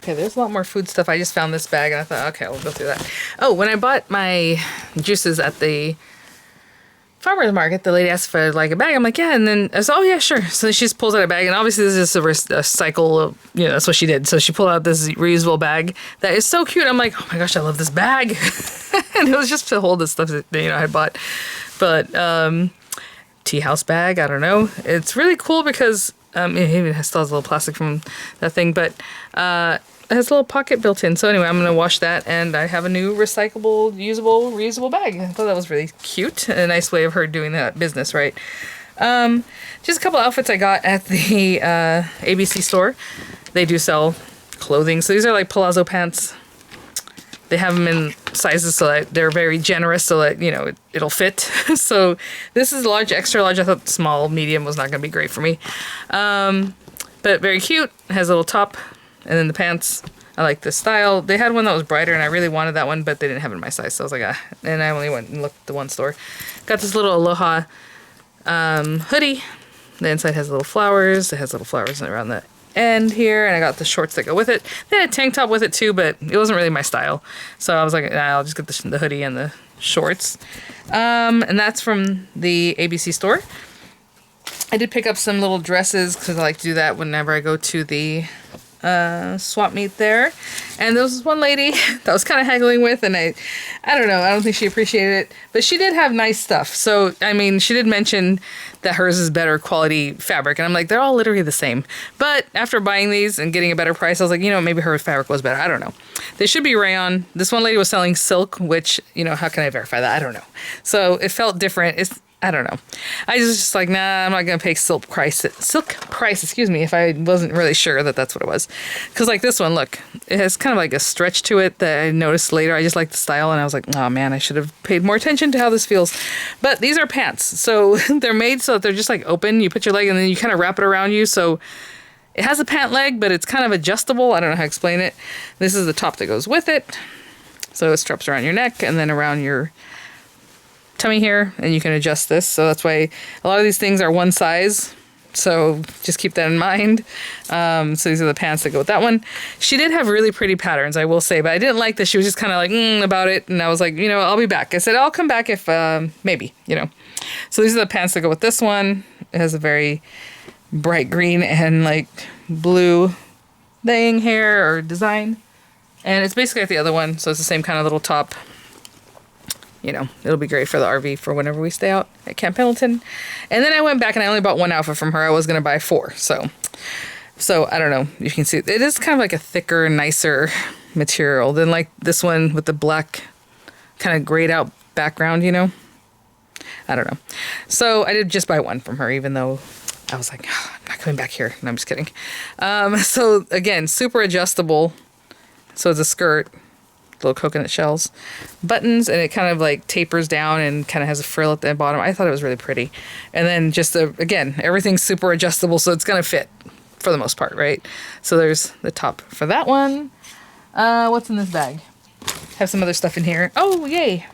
Okay, there's a lot more food stuff. I just found this bag and I thought, okay, we'll go through that. Oh, when I bought my juices at the farmer's market, the lady asked for like a bag. I'm like, yeah, and then I said, oh yeah, sure. So she just pulls out a bag, and obviously this is just a cycle of, you know, that's what she did. So she pulled out this reusable bag that is so cute. I'm like, oh my gosh, I love this bag. And it was just to hold the stuff that, you know, I had bought. But tea house bag, I don't know. It's really cool because it even still has a little plastic from that thing, but it has a little pocket built in. So anyway, I'm going to wash that, and I have a new recyclable, usable, reusable bag. I thought that was really cute. A nice way of her doing that business, right? Just a couple outfits I got at the ABC store. They do sell clothing. So these are like palazzo pants. They have them in sizes so that they're very generous so that, you know, it'll fit. So this is large, extra large. I thought small, medium was not going to be great for me. But very cute. It has a little top. And then the pants, I like this style. They had one that was brighter, and I really wanted that one, but they didn't have it in my size. So I was like, ah. And I only went and looked at the one store. Got this little Aloha hoodie. The inside has little flowers. It has little flowers around the end here. And I got the shorts that go with it. They had a tank top with it too, but it wasn't really my style. So I was like, nah, I'll just get the hoodie and the shorts. And that's from the ABC store. I did pick up some little dresses because I like to do that whenever I go to the swap meet there. And there was this one lady that was kind of haggling with, and I don't know, I don't think she appreciated it, but she did have nice stuff. So I mean, she did mention that hers is better quality fabric, and I'm like, they're all literally the same. But after buying these and getting a better price, I was like, you know, maybe her fabric was better. I don't know. They should be rayon. This one lady was selling silk, which, you know, how can I verify that? I don't know. So it felt different. I don't know. I was just like, nah, I'm not going to pay silk price, excuse me, if I wasn't really sure that that's what it was. Because like this one, look, it has kind of like a stretch to it that I noticed later. I just like the style, and I was like, oh man, I should have paid more attention to how this feels. But these are pants. So they're made so that they're just like open. You put your leg and then you kind of wrap it around you. So it has a pant leg, but it's kind of adjustable. I don't know how to explain it. This is the top that goes with it. So it straps around your neck and then around your tummy here, and you can adjust this. So that's why a lot of these things are one size, so just keep that in mind. So these are the pants that go with that one. She did have really pretty patterns, I will say, but I didn't like that she was just kind of like about it, and I was like, you know, I'll be back. I said I'll come back if maybe, you know. So these are the pants that go with this one. It has a very bright green and like blue thing here, or design, and it's basically like the other one, so it's the same kind of little top. You know, it'll be great for the RV for whenever we stay out at Camp Pendleton. And then I went back and I only bought one outfit from her. I was going to buy 4. So I don't know. You can see it is kind of like a thicker, nicer material than like this one with the black kind of grayed out background, you know. I don't know. So I did just buy one from her, even though I was like, oh, I'm not coming back here. No, I'm just kidding. So again, super adjustable. So it's a skirt. Little coconut shells, buttons, and it kind of like tapers down and kind of has a frill at the bottom. I thought it was really pretty. And then just again, everything's super adjustable, so it's gonna fit for the most part, right? So there's the top for that one. What's in this bag? Have some other stuff in here. Oh, yay.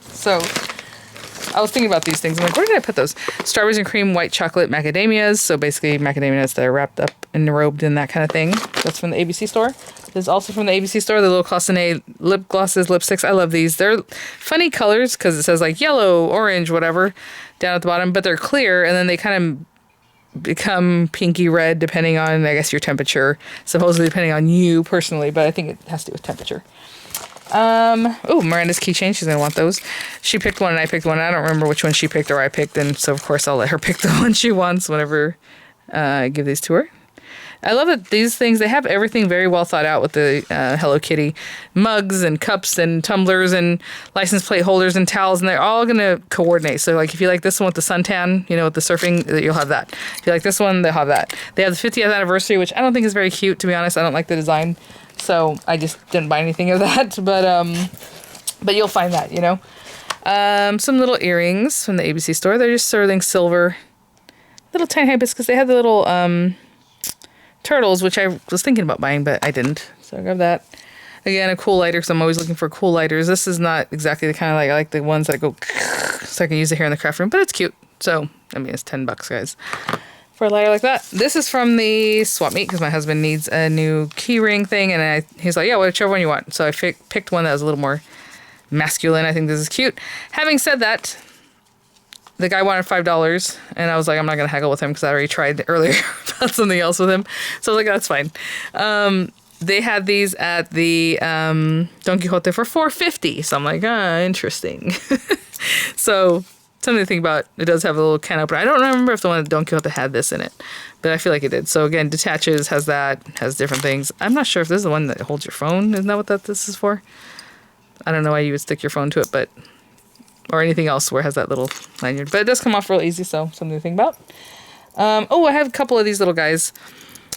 So I was thinking about these things. I'm like, where did I put those? Strawberries and cream, white chocolate macadamias. So basically macadamia nuts that are wrapped up and robed in that kind of thing. That's from the ABC store. There's also from the ABC store, the little Cloisonné lip glosses, lipsticks. I love these. They're funny colors because it says like yellow, orange, whatever down at the bottom, but they're clear, and then they kind of become pinky red depending on, I guess, your temperature. Supposedly depending on you personally, but I think it has to do with temperature. Oh, Miranda's keychain. She's going to want those. She picked one and I picked one. I don't remember which one she picked or I picked, and so of course I'll let her pick the one she wants whenever I give these to her. I love that these things, they have everything very well thought out with the Hello Kitty mugs and cups and tumblers and license plate holders and towels, and they're all going to coordinate. So like if you like this one with the suntan, you know, with the surfing, you'll have that. If you like this one, they'll have that. They have the 50th anniversary, which I don't think is very cute, to be honest. I don't like the design, so I just didn't buy anything of that. But you'll find that, you know. Some little earrings from the ABC store. They're just sterling silver. little tiny hibiscus. They had the little turtles, which I was thinking about buying, but I didn't. So I grabbed that. Again, a cool lighter, because I'm always looking for cool lighters. This is not exactly the kind of light. I like the ones that go so I can use it here in the craft room, but it's cute. So, I mean, it's $10, guys, for a lighter like that. This is from the swap meet, because my husband needs a new key ring thing, and he's like, yeah, whichever one you want. So I picked one that was a little more masculine. I think this is cute. Having said that, the guy wanted $5, and I was like, I'm not going to haggle with him, because I already tried earlier about something else with him. So I was like, that's fine. They had these at the Don Quijote for $4.50. So I'm like, interesting. So something to think about. It does have a little can opener. I don't remember if the one at Don Quijote had this in it, but I feel like it did. So again, detaches, has that, has different things. I'm not sure if this is the one that holds your phone. Isn't that what this is for? I don't know why you would stick your phone to it, but, or anything else where it has that little lanyard. But it does come off real easy, so something to think about. I have a couple of these little guys.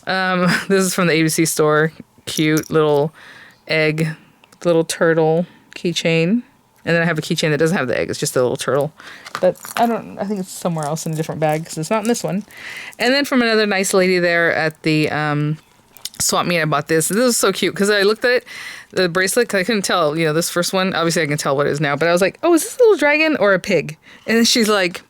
This is from the ABC store. Cute little egg, little turtle keychain. And then I have a keychain that doesn't have the egg. It's just a little turtle. But I think it's somewhere else in a different bag, because it's not in this one. And then from another nice lady there at the swap meet, I bought this. This is so cute, because I looked at it, the bracelet, because I couldn't tell, this first one. Obviously, I can tell what it is now. But I was like, oh, is this a little dragon or a pig? And then she's like,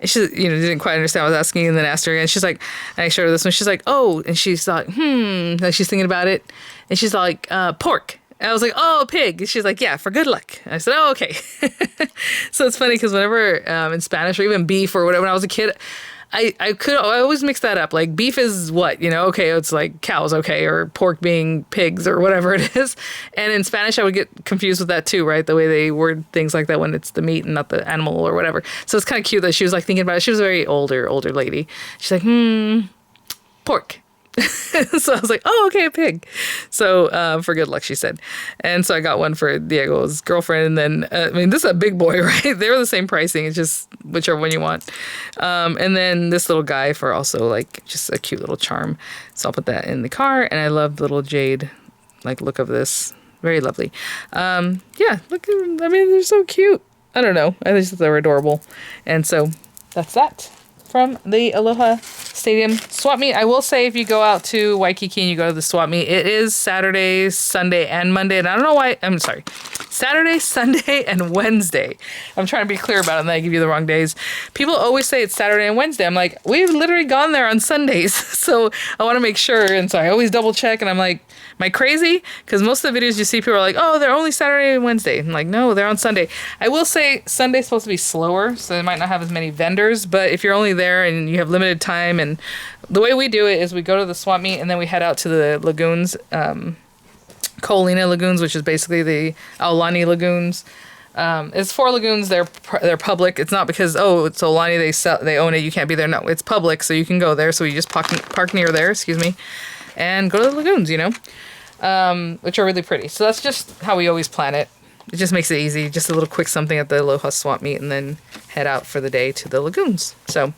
she, didn't quite understand what I was asking, and then asked her again. She's like, and I showed her this one. She's like, oh, and she's like, like she's thinking about it, and she's like, pork. And I was like, oh, pig. And she's like, yeah, for good luck. And I said, oh, okay. So it's funny, because whenever in Spanish, or even beef or whatever, when I was a kid, I always mix that up. Like, beef is what, okay, it's like cows, okay, or pork being pigs or whatever it is. And in Spanish, I would get confused with that too, right? The way they word things like that when it's the meat and not the animal or whatever. So it's kind of cute that she was like thinking about it. She was a very older lady. She's like, pork. So I was like, oh, okay, a pig. So for good luck, she said. And so I got one for Diego's girlfriend. And then, this is a big boy, right? They were the same pricing. It's just whichever one you want. And then this little guy for also like just a cute little charm. So I'll put that in the car. And I love the little jade look of this. Very lovely. Yeah, look, they're so cute. I don't know. I just thought they were adorable. And so that's that from the Aloha Stadium swap meet. I will say, if you go out to Waikiki and you go to the swap meet, it is Saturday, Sunday, and Monday. And I don't know why. I'm sorry. Saturday, Sunday, and Wednesday. I'm trying to be clear about it, and then I give you the wrong days. People always say it's Saturday and Wednesday. I'm like, we've literally gone there on Sundays. So I want to make sure. And so I always double check. And I'm like, am I crazy? Because most of the videos you see, people are like, oh, they're only Saturday and Wednesday. I'm like, no, they're on Sunday. I will say Sunday's supposed to be slower, so they might not have as many vendors. But if you're only there and you have limited time, and the way we do it is we go to the swap meet and then we head out to the lagoons, Ko'olina lagoons, which is basically the Aulani lagoons. It's 4 lagoons. They're public. It's not because, oh, it's Aulani, they own it, you can't be there. No, it's public, so you can go there. So you just park near there, and go to the lagoons, which are really pretty. So that's just how we always plan it. It just makes it easy. Just a little quick something at the Aloha swap meet, and then head out for the day to the lagoons. So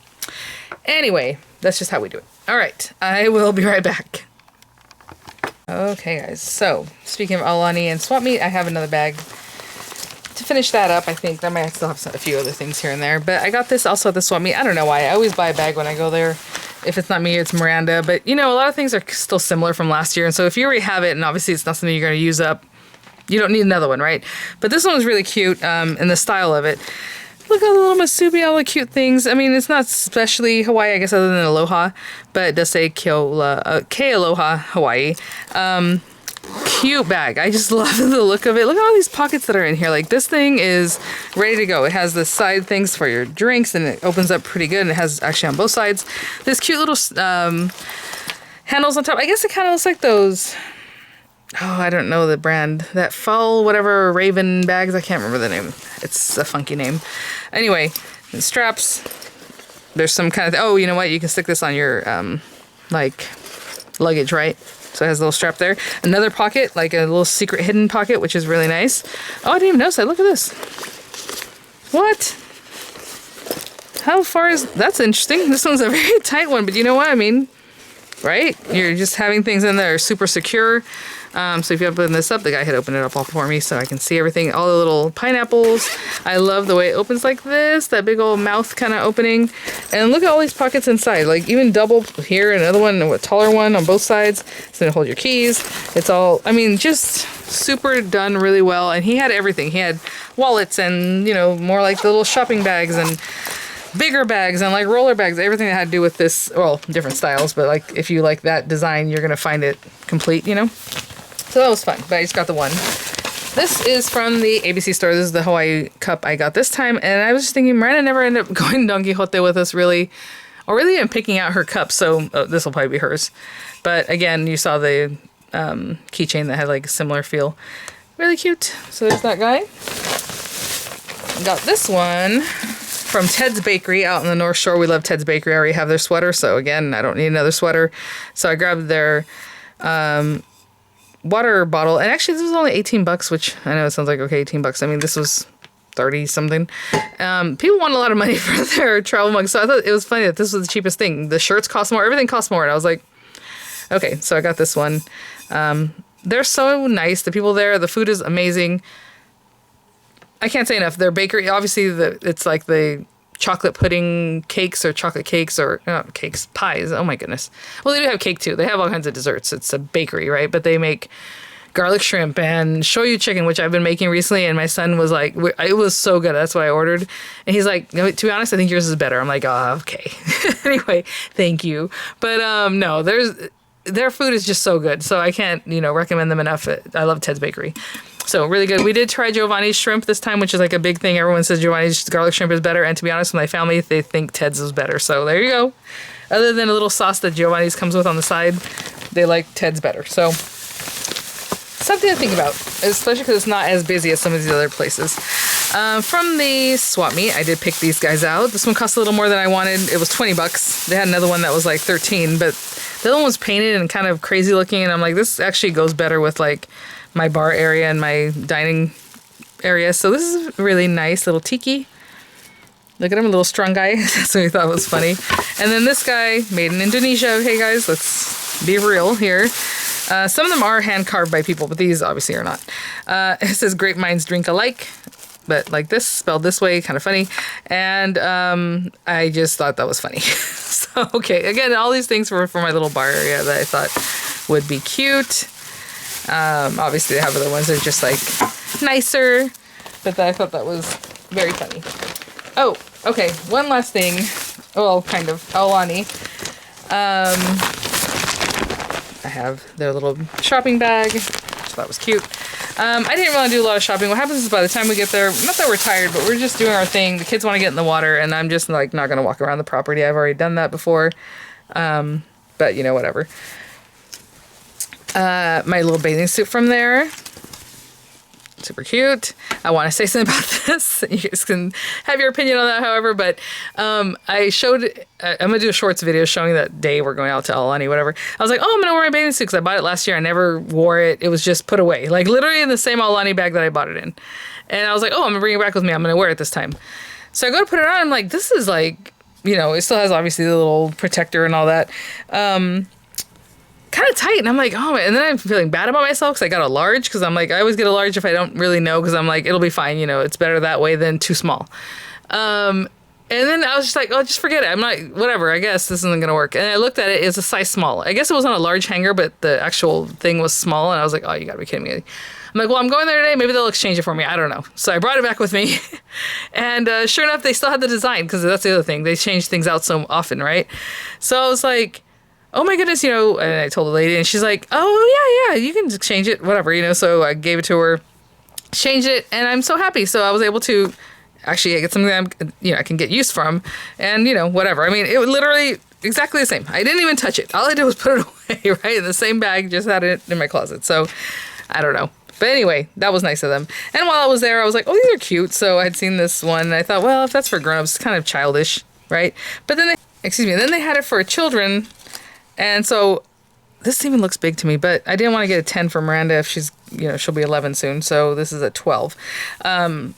anyway, that's just how we do it. All right, I will be right back. Okay, guys. So speaking of Aulani and swap meet, I have another bag to finish that up. I think I might still have a few other things here and there, but I got this also at the swap meet. I don't know why. I always buy a bag when I go there. If it's not me, it's Miranda. But, a lot of things are still similar from last year. And so if you already have it, and obviously it's not something you're going to use up, you don't need another one, right? But this one was really cute, and the style of it. Look at the little Musubi, all the cute things. It's not especially Hawaii, I guess, other than Aloha. But it does say Kealoha, Hawaii. Cute bag. I just love the look of it. Look at all these pockets that are in here. Like, this thing is ready to go. It has the side things for your drinks, and it opens up pretty good. And it has actually on both sides this cute little handles on top. I guess it kind of looks like those, I don't know the brand, that fall whatever raven bags. I can't remember the name. It's a funky name. Anyway, the straps. There's some kind of, you know what? You can stick this on your luggage, right? So it has a little strap there. Another pocket, like a little secret hidden pocket, which is really nice. Oh, I didn't even notice that. Look at this. What? How far is... That's interesting. This one's a very tight one, but you know what I mean? Right? You're just having things in there super secure. So if you open this up, the guy had opened it up all for me so I can see everything. All the little pineapples. I love the way it opens like this, that big old mouth kind of opening. And look at all these pockets inside, like even double here, another one, a taller one on both sides. So to hold your keys. It's all, I mean, just super done really well. And he had everything. He had wallets and, you know, more like the little shopping bags and bigger bags and like roller bags, everything that had to do with this, well, different styles, but like if you like that design, you're gonna find it complete, you know? So that was fun, but I just got the one. This is from the ABC store. This is the Hawaii cup I got this time, and I was just thinking Miranda never ended up going to Don Quijote with us really, or really even picking out her cup, so this will probably be hers. But again, you saw the keychain that had like a similar feel. Really cute. So there's that guy. Got this one from Ted's Bakery out on the North Shore. We love Ted's Bakery. I already have their sweater, so again, I don't need another sweater. So I grabbed their water bottle, and actually this was only 18 bucks, which I know it sounds like, okay, 18 bucks. I mean, this was 30 something. People want a lot of money for their travel mugs, so I thought it was funny that this was the cheapest thing. The shirts cost more, everything costs more, and I was like, okay, so I got this one. They're so nice. The people there, the food is amazing. I can't say enough. Their bakery, obviously, it's like the chocolate pudding cakes or chocolate cakes or not cakes, pies. Oh my goodness. Well, they do have cake too. They have all kinds of desserts. It's a bakery, right? But they make garlic shrimp and shoyu chicken, which I've been making recently. And my son was like, it was so good. That's what I ordered. And he's like, no, to be honest, I think yours is better. I'm like, oh, okay. Anyway, thank you. But no, their food is just so good. So I can't, recommend them enough. I love Ted's Bakery. So really good. We did try Giovanni's shrimp this time, which is like a big thing. Everyone says Giovanni's garlic shrimp is better. And to be honest, with my family, they think Ted's is better. So there you go. Other than a little sauce that Giovanni's comes with on the side, they like Ted's better. So something to think about, especially because it's not as busy as some of these other places. From the swap meet, I did pick these guys out. This one cost a little more than I wanted. It was 20 bucks. They had another one that was like 13, but the other one was painted and kind of crazy looking. And I'm like, this actually goes better with like my bar area and my dining area. So this is really nice little tiki. Look at him, a little strong guy. That's what we thought was funny. And then this guy, made in Indonesia. Okay, guys, let's be real here. Some of them are hand carved by people, but these obviously are not. It says great minds drink alike, but like this, spelled this way, kind of funny. And I just thought that was funny. So, okay, again, all these things were for my little bar area that I thought would be cute. Obviously they have other ones that are just like nicer, but I thought that was very funny. Oh, okay, one last thing. Well, kind of. Aulani. I have their little shopping bag, which I thought was cute. I didn't really do a lot of shopping. What happens is by the time we get there, not that we're tired, but we're just doing our thing. The kids want to get in the water, and I'm just like not going to walk around the property. I've already done that before. But whatever. My little bathing suit from there. Super cute. I want to say something about this. You guys can have your opinion on that, however, but I showed, I'm going to do a shorts video showing that day we're going out to Aulani, whatever. I was like, oh, I'm going to wear my bathing suit because I bought it last year. I never wore it. It was just put away, like literally in the same Aulani bag that I bought it in. And I was like, oh, I'm going to bring it back with me. I'm going to wear it this time. So I go to put it on. I'm like, this is like, it still has obviously the little protector and all that. Kind of tight, and I'm like, oh, and then I'm feeling bad about myself because I got a large, because I'm like, I always get a large if I don't really know, because I'm like, it'll be fine, it's better that way than too small. And then I was just like, oh, just forget it. I'm not, whatever, I guess this isn't gonna work. And I looked at it, it's a size small. I guess it was on a large hanger, but the actual thing was small, and I was like, oh, you gotta be kidding me. I'm like, well, I'm going there today, maybe they'll exchange it for me, I don't know. So I brought it back with me, and sure enough, they still had the design, because that's the other thing, they change things out so often, right? So I was like, oh my goodness, and I told the lady, and she's like, oh, yeah, you can exchange it, whatever, so I gave it to her, changed it, and I'm so happy. So I was able to actually get something that I can get use from, and, whatever. I mean, it was literally exactly the same. I didn't even touch it. All I did was put it away, right, in the same bag, just had it in my closet. So, I don't know. But anyway, that was nice of them. And while I was there, I was like, oh, these are cute. So I had seen this one, and I thought, well, if that's for grown-ups, it's kind of childish, right? But then then they had it for children. And so this even looks big to me, but I didn't want to get a 10 for Miranda if she's, she'll be 11 soon. So this is a 12, 11,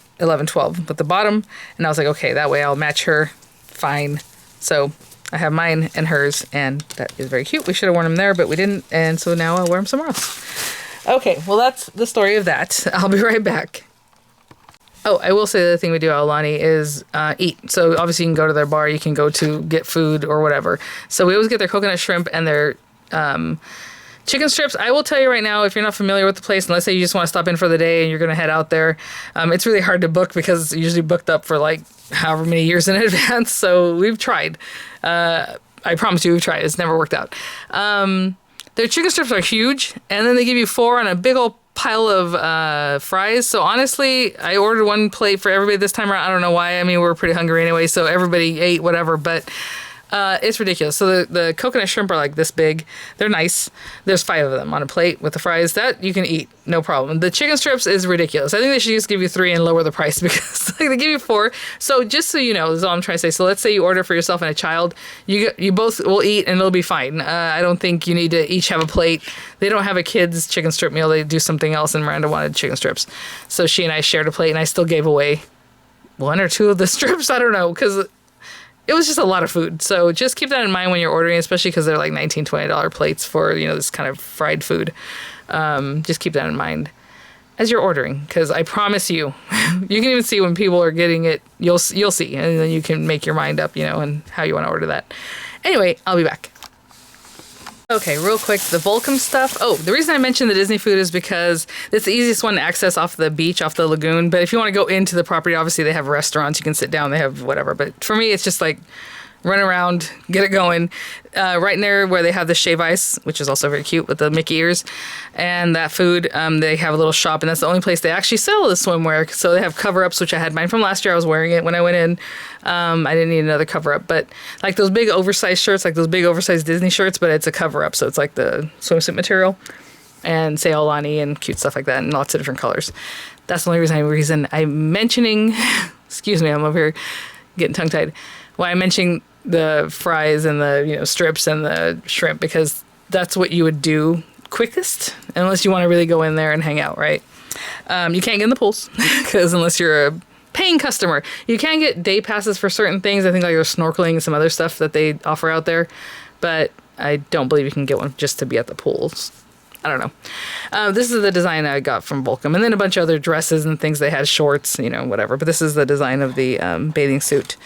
12 with the bottom. And I was like, okay, that way I'll match her. Fine. So I have mine and hers, and that is very cute. We should have worn them there, but we didn't. And so now I'll wear them somewhere else. Okay, well, that's the story of that. I'll be right back. Oh, I will say the other thing we do at Aulani is eat. So obviously you can go to their bar, you can go to get food or whatever. So we always get their coconut shrimp and their chicken strips. I will tell you right now, if you're not familiar with the place, and let's say you just want to stop in for the day and you're going to head out there, it's really hard to book because it's usually booked up for like however many years in advance. So we've tried. I promise you we've tried. It's never worked out. Their chicken strips are huge, and then they give you 4 on a big old pile of fries. So honestly, I ordered 1 plate for everybody this time around. I don't know why. I mean, we were pretty hungry anyway, so everybody ate whatever, but it's ridiculous. So the coconut shrimp are like this big. They're nice. There's 5 of them on a plate with the fries. That you can eat, no problem. The chicken strips is ridiculous. I think they should just give you 3 and lower the price because like, they give you 4. So just so you know, this is all I'm trying to say. So let's say you order for yourself and a child. You both will eat and it'll be fine. I don't think you need to each have a plate. They don't have a kid's chicken strip meal. They do something else, and Miranda wanted chicken strips. So she and I shared a plate, and I still gave away 1 or 2 of the strips. I don't know, because it was just a lot of food. So just keep that in mind when you're ordering, especially because they're like $19, $20 plates for, this kind of fried food. Just keep that in mind as you're ordering, because I promise you, you can even see when people are getting it, you'll see, and then you can make your mind up, and how you want to order that. Anyway, I'll be back. Okay, real quick, the Volcom stuff. Oh, the reason I mentioned the Disney food is because it's the easiest one to access off the beach, off the lagoon. But if you want to go into the property, obviously they have restaurants. You can sit down. They have whatever. But for me, it's just like run around, get it going. Right in there where they have the shave ice, which is also very cute with the Mickey ears. And that food, they have a little shop. And that's the only place they actually sell the swimwear. So they have cover-ups, which I had mine from last year. I was wearing it when I went in. I didn't need another cover-up. But like those big oversized shirts, like those big oversized Disney shirts, but it's a cover-up. So it's like the swimsuit material. And say Aulani and cute stuff like that, and lots of different colors. That's the only reason I'm mentioning, excuse me, I'm over here getting tongue-tied. Why I'm mentioning the fries and the strips and the shrimp, because that's what you would do quickest, unless you want to really go in there and hang out, right? You can't get in the pools because unless you're a paying customer, you can get day passes for certain things. I think like there's snorkeling and some other stuff that they offer out there, but I don't believe you can get one just to be at the pools. I don't know. This is the design I got from Volcom, and then a bunch of other dresses and things. They had shorts, whatever. But this is the design of the bathing suit.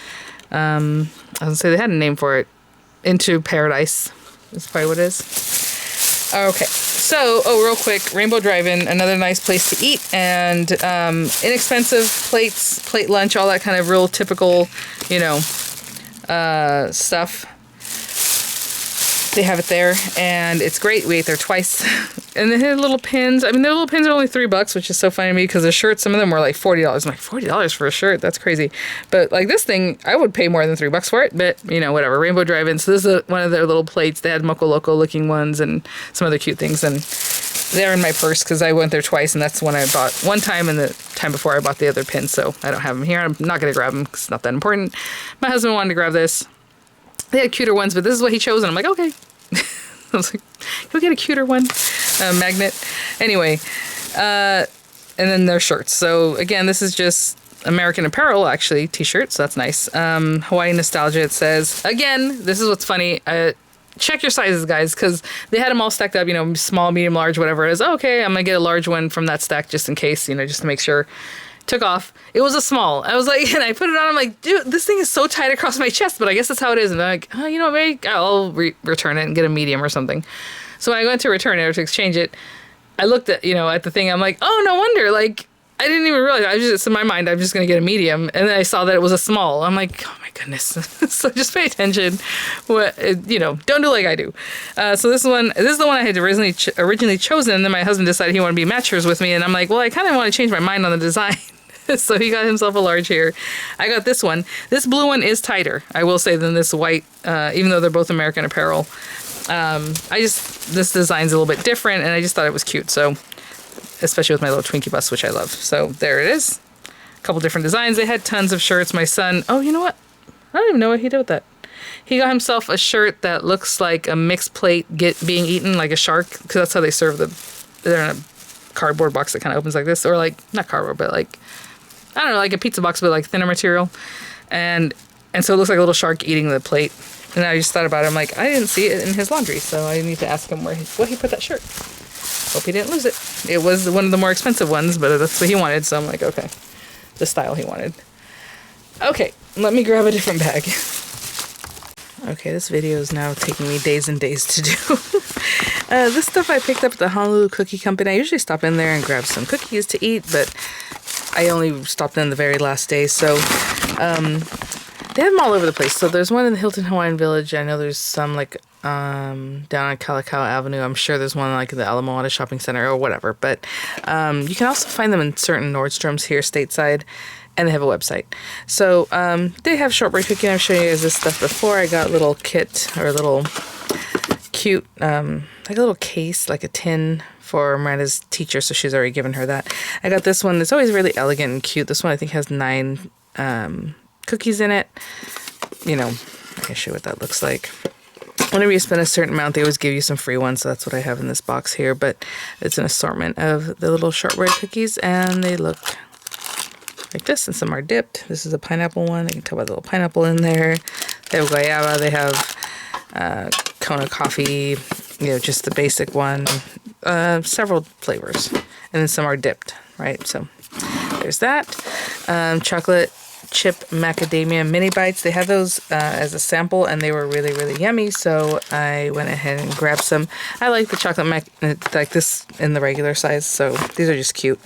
I was gonna say they had a name for it. Into Paradise is probably what it is. Okay, so real quick, Rainbow Drive-In, another nice place to eat, and inexpensive plates, plate lunch, all that kind of real typical, stuff. They have it there, and it's great. We ate there twice. And they had little pins. I mean, their little pins are only $3, which is so funny to me because the shirts, some of them were like $40. I'm like, $40 for a shirt? That's crazy. But like this thing, I would pay more than $3 for it, but whatever. Rainbow Drive-In. So this is one of their little plates. They had Moco Loco looking ones and some other cute things. And they're in my purse because I went there twice, and that's when I bought one time, and the time before I bought the other pins. So I don't have them here. I'm not going to grab them because it's not that important. My husband wanted to grab this. They had cuter ones, but this is what he chose, and I'm like, okay. I was like, go get a cuter one. Magnet. Anyway, and then their shirts. So again, this is just American Apparel, actually, t-shirts. So that's nice. Hawaiian Nostalgia, it says. Again, this is what's funny. Check your sizes, guys, because they had them all stacked up, small, medium, large, whatever it is. Okay, I'm going to get a large one from that stack just in case, just to make sure. Took off. It was a small. I was like, and I put it on. I'm like, dude, this thing is so tight across my chest, but I guess that's how it is. And I'm like, maybe I'll return it and get a medium or something. So when I went to return it or to exchange it, I looked at, at the thing. I'm like, oh, no wonder. Like, I didn't even realize. I was just, in my mind, I'm just going to get a medium. And then I saw that it was a small. I'm like, oh my goodness. So just pay attention. Don't do like I do. So this is the one I had originally chosen. And then my husband decided he wanted to be matchers with me. And I'm like, well, I kind of want to change my mind on the design. So he got himself a large here. I got this one. This blue one is tighter, I will say, than this white, even though they're both American Apparel. This design's a little bit different, and I just thought it was cute. So, especially with my little Twinkie bus, which I love. So there it is. A couple different designs. They had tons of shirts. My son, you know what? I don't even know what he did with that. He got himself a shirt that looks like a mixed plate being eaten like a shark, because that's how they serve they're in a cardboard box that kind of opens like this, or like, not cardboard, but like, I don't know, like a pizza box, but like thinner material. And so it looks like a little shark eating the plate. And I just thought about it. I'm like, I didn't see it in his laundry, so I need to ask him what he put that shirt. Hope he didn't lose it. It was one of the more expensive ones, but that's what he wanted, so I'm like, okay. The style he wanted. Okay, let me grab a different bag. Okay, this video is now taking me days and days to do. This stuff I picked up at the Honolulu Cookie Company. I usually stop in there and grab some cookies to eat, but I only stopped in the very last day, so they have them all over the place. So there's one in the Hilton Hawaiian Village. I know there's some like down on Kaka'ako Avenue. I'm sure there's one like in the Aloha Shopping Center or whatever, but you can also find them in certain Nordstroms here stateside. And they have a website. So they have shortbread cookie. I've shown you guys this stuff before. I got a little kit or a little cute, like a little case, like a tin for Miranda's teacher. So she's already given her that. I got this one. It's always really elegant and cute. This one I think has 9 cookies in it. You know, I can show you what that looks like. Whenever you spend a certain amount, they always give you some free ones. So that's what I have in this box here. But it's an assortment of the little shortbread cookies, and they look like this, and some are dipped. This is a pineapple one. You can tell by the little pineapple in there. They have guayaba. They have Kona coffee, you know, just the basic one. Several flavors. And then some are dipped, right? So there's that. Chocolate chip macadamia mini bites. They had those as a sample, and they were really, really yummy. So I went ahead and grabbed some. I like the chocolate like this in the regular size. So these are just cute.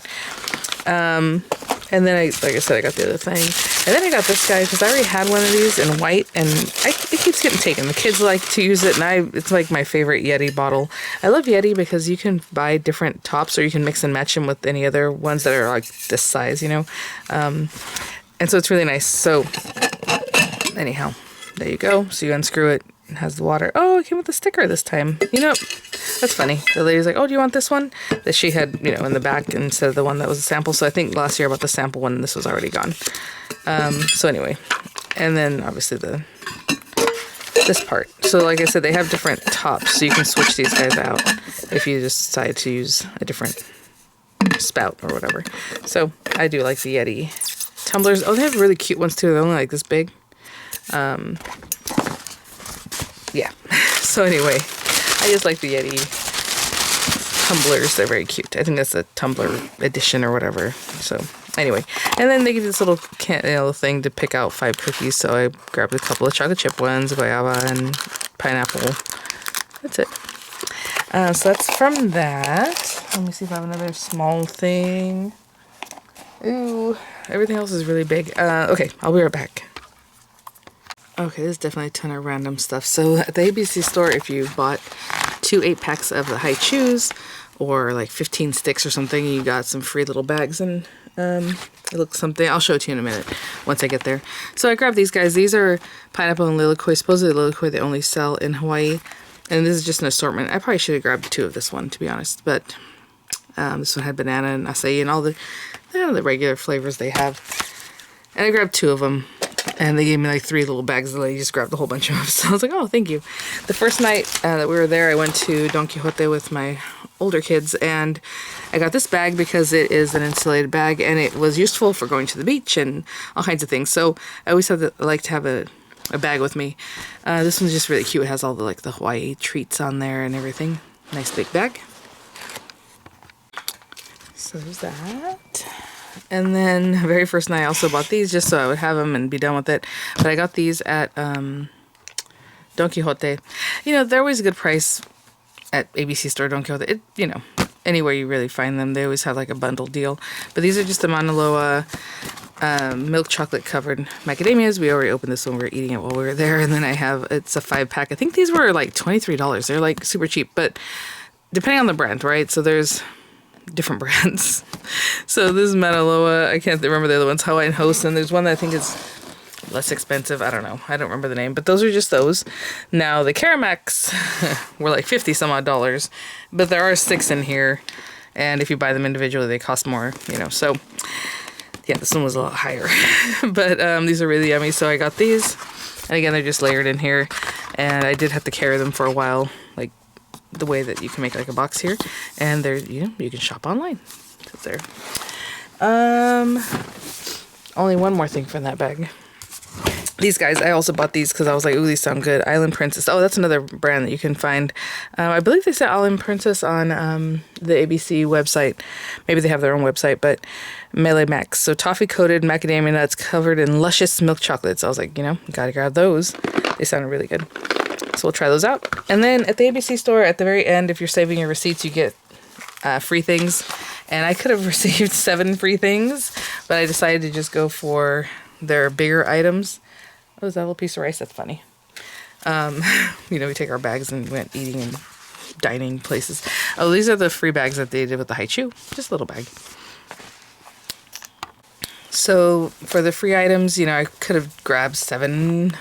And then, like I said, I got the other thing. And then I got this guy because I already had one of these in white, and it keeps getting taken. The kids like to use it, and it's like my favorite Yeti bottle. I love Yeti because you can buy different tops, or you can mix and match them with any other ones that are like this size, you know. And so it's really nice. So anyhow, there you go. So you unscrew it. It has the water. Oh, it came with a sticker this time. You know, that's funny. The lady's like, oh, do you want this one? That she had, you know, in the back instead of the one that was a sample. So I think last year I bought the sample one and this was already gone. So anyway, and then obviously this part. So like I said, they have different tops. So you can switch these guys out if you decide to use a different spout or whatever. So I do like the Yeti tumblers. Oh, they have really cute ones too. They're only like this big. Yeah. So anyway, I just like the Yeti tumblers. They're very cute. I think that's a tumbler edition or whatever. So anyway, and then they give you this little thing to pick out 5 cookies. So I grabbed a couple of chocolate chip ones, guayaba, and pineapple. That's it. So that's from that. Let me see if I have another small thing. Ooh, everything else is really big. Okay, I'll be right back. Okay, there's definitely a ton of random stuff. So at the ABC store, if you bought 2 8-packs of the high chews or like 15 sticks or something, you got some free little bags, and it looks something. I'll show it to you in a minute once I get there. So I grabbed these guys. These are pineapple and lilikoi. Supposedly lilikoi they only sell in Hawaii, and this is just an assortment. I probably should have grabbed 2 of this one, to be honest, but this one had banana and acai and all the regular flavors they have. And I grabbed 2 of them. And they gave me like 3 little bags. The lady just grabbed a whole bunch of them. So I was like, oh, thank you. The first night that we were there, I went to Don Quijote with my older kids. And I got this bag because it is an insulated bag. And it was useful for going to the beach and all kinds of things. So I always like to have a bag with me. This one's just really cute. It has all the Hawaii treats on there and everything. Nice big bag. So there's that. And then the very first night I also bought these just so I would have them and be done with it. But I got these at Don Quijote. You know, they're always a good price at ABC store, Don Quijote. You know, anywhere you really find them, they always have like a bundle deal. But these are just the Mauna Loa milk chocolate covered macadamias. We already opened this when we were eating it while we were there. And then it's a 5-pack. I think these were like $23. They're like super cheap, but depending on the brand, right? So there's different brands. So this is Mauna Loa. I can't remember the other ones. Hawaiian Host, and there's one that I think is less expensive. I don't know. I don't remember the name, but those are just those. Now the Caramacs were like 50 some odd dollars, but there are 6 in here, and if you buy them individually, they cost more. You know, so yeah, this one was a lot higher. But these are really yummy. So I got these, and again, they're just layered in here, and I did have to carry them for a while, like the way that you can make like a box here, and there you can shop online. It's there. Only one more thing from that bag. these guys, I also bought these because I was like, ooh, these sound good. Island Princess. Oh, that's another brand that you can find. I believe they said Island Princess on the ABC website. Maybe they have their own website, but Mele Max. So toffee-coated macadamia nuts covered in luscious milk chocolates. I was like, gotta grab those. They sounded really good. So we'll try those out. And then at the ABC store, at the very end, if you're saving your receipts, you get free things. And I could have received 7 free things, but I decided to just go for their bigger items. Oh, is that a little piece of rice? That's funny. We take our bags and went eating in dining places. Oh, these are the free bags that they did with the haichu. Just a little bag. So for the free items, I could have grabbed 7,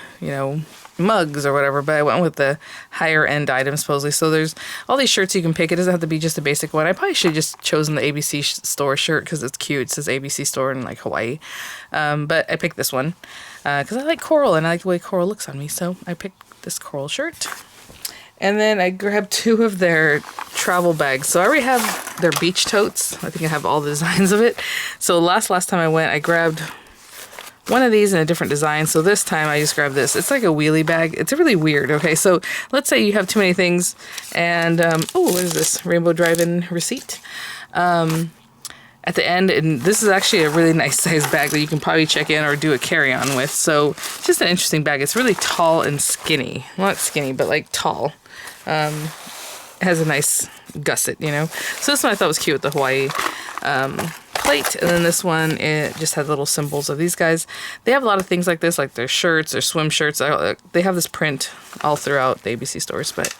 mugs or whatever, but I went with the higher end items supposedly. So there's all these shirts you can pick. It doesn't have to be just a basic one. I probably should have just chosen the ABC store shirt because it's cute. It says ABC store in like Hawaii. But I picked this one because I like coral and I like the way coral looks on me. So I picked this coral shirt. And then I grabbed 2 of their travel bags. So I already have their beach totes. I think I have all the designs of it. So last time I went, I grabbed one of these in a different design. So this time I just grabbed this. It's like a wheelie bag. It's really weird. Okay, so let's say you have too many things and, what is this? Rainbow Drive-In receipt. At the end, and this is actually a really nice size bag that you can probably check in or do a carry-on with. So it's just an interesting bag. It's really tall and skinny. Well, not skinny, but like tall. It has a nice gusset, So this one I thought was cute with the Hawaii plate. And then this one, it just had little symbols of these guys. They have a lot of things like this, like their shirts, their swim shirts. They have this print all throughout the ABC stores, but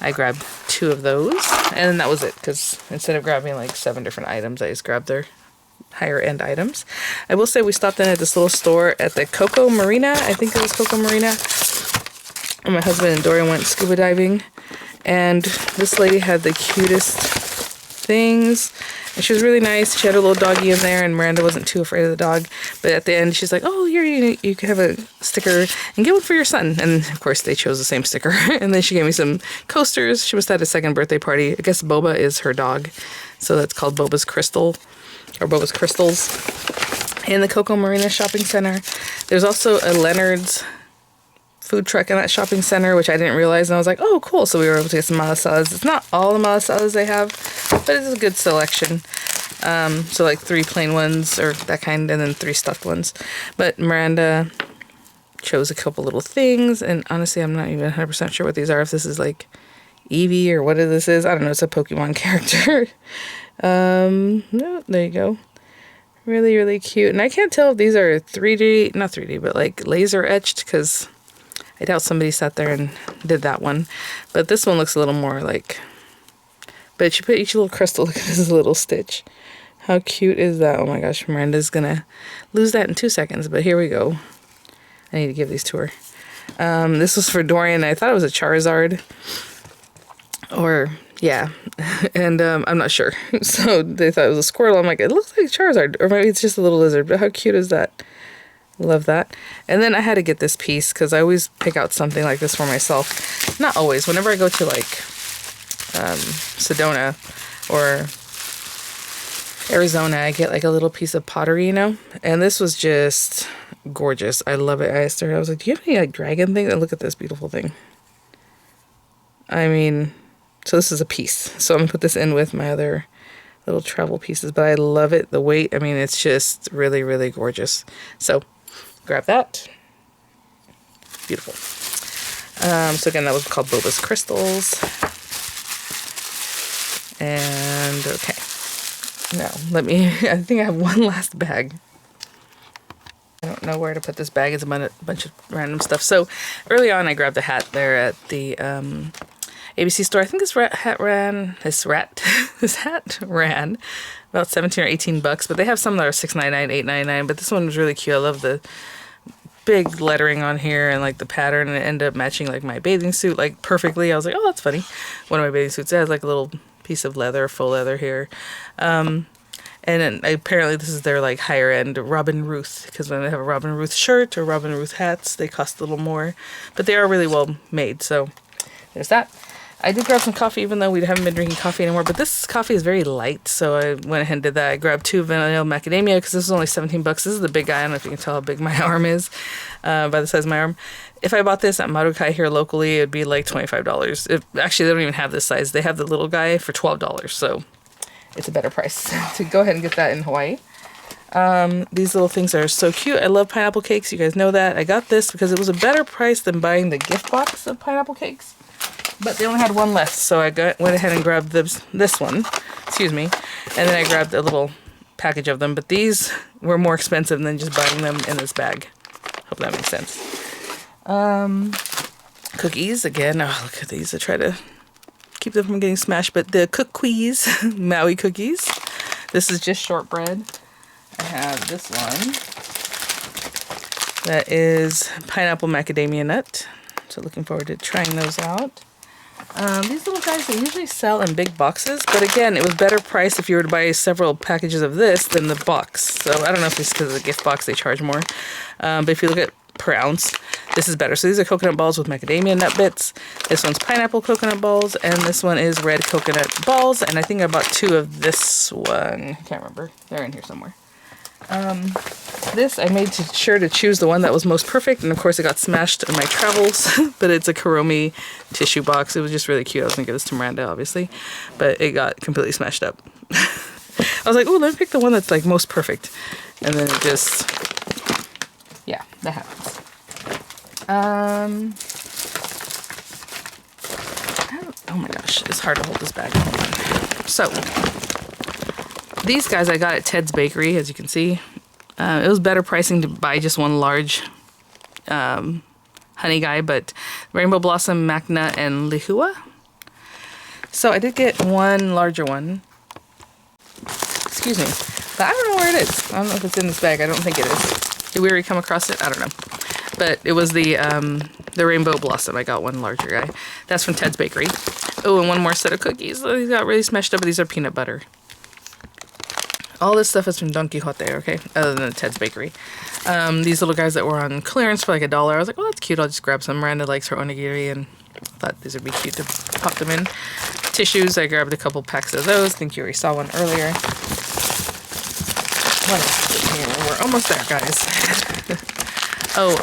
I grabbed 2 of those. And then that was it, because instead of grabbing like 7 different items, I just grabbed their higher end items. I will say we stopped in at this little store at the Coco Marina. I think it was Coco Marina. And my husband and Dorian went scuba diving. And this lady had the cutest things. And she was really nice. She had a little doggy in there, and Miranda wasn't too afraid of the dog. But at the end, she's like, oh, here, you can have a sticker and get one for your son. And, of course, they chose the same sticker. And then she gave me some coasters. She must have had a second birthday party. I guess Boba is her dog. So that's called Boba's Crystal, or Boba's Crystals. In the Coco Marina Shopping Center, there's also a Leonard's food truck in that shopping center, which I didn't realize, and I was like, oh, cool. So we were able to get some malasadas. It's not all the malasadas they have, but it's a good selection. So like 3 plain ones or that kind, and then 3 stuffed ones. But Miranda chose a couple little things, and honestly, I'm not even 100% sure what these are. If this is like Eevee or what this is, I don't know. It's a Pokemon character. No, there you go. Really, really cute. And I can't tell if these are 3D, not 3D, but like laser etched, because I doubt somebody sat there and did that one. But this one looks a little more like... But you put each little crystal, look at this little stitch. How cute is that? Oh my gosh, Miranda's gonna lose that in 2 seconds, but here we go. I need to give these to her. This was for Dorian. I thought it was a Charizard. Or, yeah. And I'm not sure. So they thought it was a Squirtle. I'm like, it looks like Charizard. Or maybe it's just a little lizard, but how cute is that? Love that. And then I had to get this piece because I always pick out something like this for myself. Not always. Whenever I go to like Sedona or Arizona, I get like a little piece of pottery, And this was just gorgeous. I love it. I asked her, I was like, do you have any like dragon things? And look at this beautiful thing. I mean, so this is a piece. So I'm going to put this in with my other little travel pieces. But I love it. The weight, I mean, it's just really, really gorgeous. So grab that. Beautiful. So again, that was called Boba's Crystals. And okay. Now, I think I have one last bag. I don't know where to put this bag. It's a bunch of random stuff. So early on, I grabbed a hat there at the ABC store. I think this hat ran about 17 or 18 bucks, but they have some that are $6.99, $8.99. But this one was really cute. I love the big lettering on here and like the pattern, and it ended up matching like my bathing suit like perfectly. I was like, oh, that's funny. One of my bathing suits, it has like a little piece of leather, faux leather here. And then apparently this is their like higher end Robin Ruth, because when they have a Robin Ruth shirt or Robin Ruth hats, they cost a little more, but they are really well made. So there's that. I did grab some coffee, even though we haven't been drinking coffee anymore. But this coffee is very light, so I went ahead and did that. I grabbed 2 vanilla macadamia because this was only $17. This is the big guy. I don't know if you can tell how big my arm is by the size of my arm. If I bought this at Marukai here locally, it'd be like $25. Actually, they don't even have this size. They have the little guy for $12, so it's a better price to go ahead and get that in Hawaii. These little things are so cute. I love pineapple cakes. You guys know that. I got this because it was a better price than buying the gift box of pineapple cakes. But they only had one left, so I went ahead and grabbed this one. Excuse me. And then I grabbed a little package of them. But these were more expensive than just buying them in this bag. Hope that makes sense. Cookies, again. Oh, look at these. I try to keep them from getting smashed. But the cookies, Maui cookies. This is just shortbread. I have this one. That is pineapple macadamia nut. So looking forward to trying those out. These little guys, they usually sell in big boxes, but again, it was better price if you were to buy several packages of this than the box. So I don't know if it's because of the gift box they charge more. But if you look at per ounce, this is better. So these are coconut balls with macadamia nut bits. This one's pineapple coconut balls, and this one is red coconut balls. And I think I bought 2 of this one. I can't remember. They're in here somewhere. This I made sure to choose the one that was most perfect, and of course it got smashed in my travels. But it's a Kuromi tissue box. It was just really cute. I was gonna give this to Miranda, obviously, but it got completely smashed up. I was like, oh, let me pick the one that's like most perfect, and then it just, yeah, that happens. Oh my gosh, it's hard to hold this bag. Hold on. So these guys I got at Ted's Bakery, as you can see. It was better pricing to buy just one large honey guy, but Rainbow Blossom, Macna, and Lehua. So I did get one larger one. Excuse me. But I don't know where it is. I don't know if it's in this bag. I don't think it is. Did we already come across it? I don't know. But it was the Rainbow Blossom. I got one larger guy. That's from Ted's Bakery. Oh, and one more set of cookies. These got really smashed up, but these are peanut butter. All this stuff is from Don Quijote, okay? Other than Ted's Bakery. These little guys that were on clearance for like $1. I was like, oh, that's cute. I'll just grab some. Miranda likes her onigiri, and thought these would be cute to pop them in. Tissues, I grabbed a couple packs of those. I think you already saw one earlier. What else is in here? We're almost there, guys. Oh,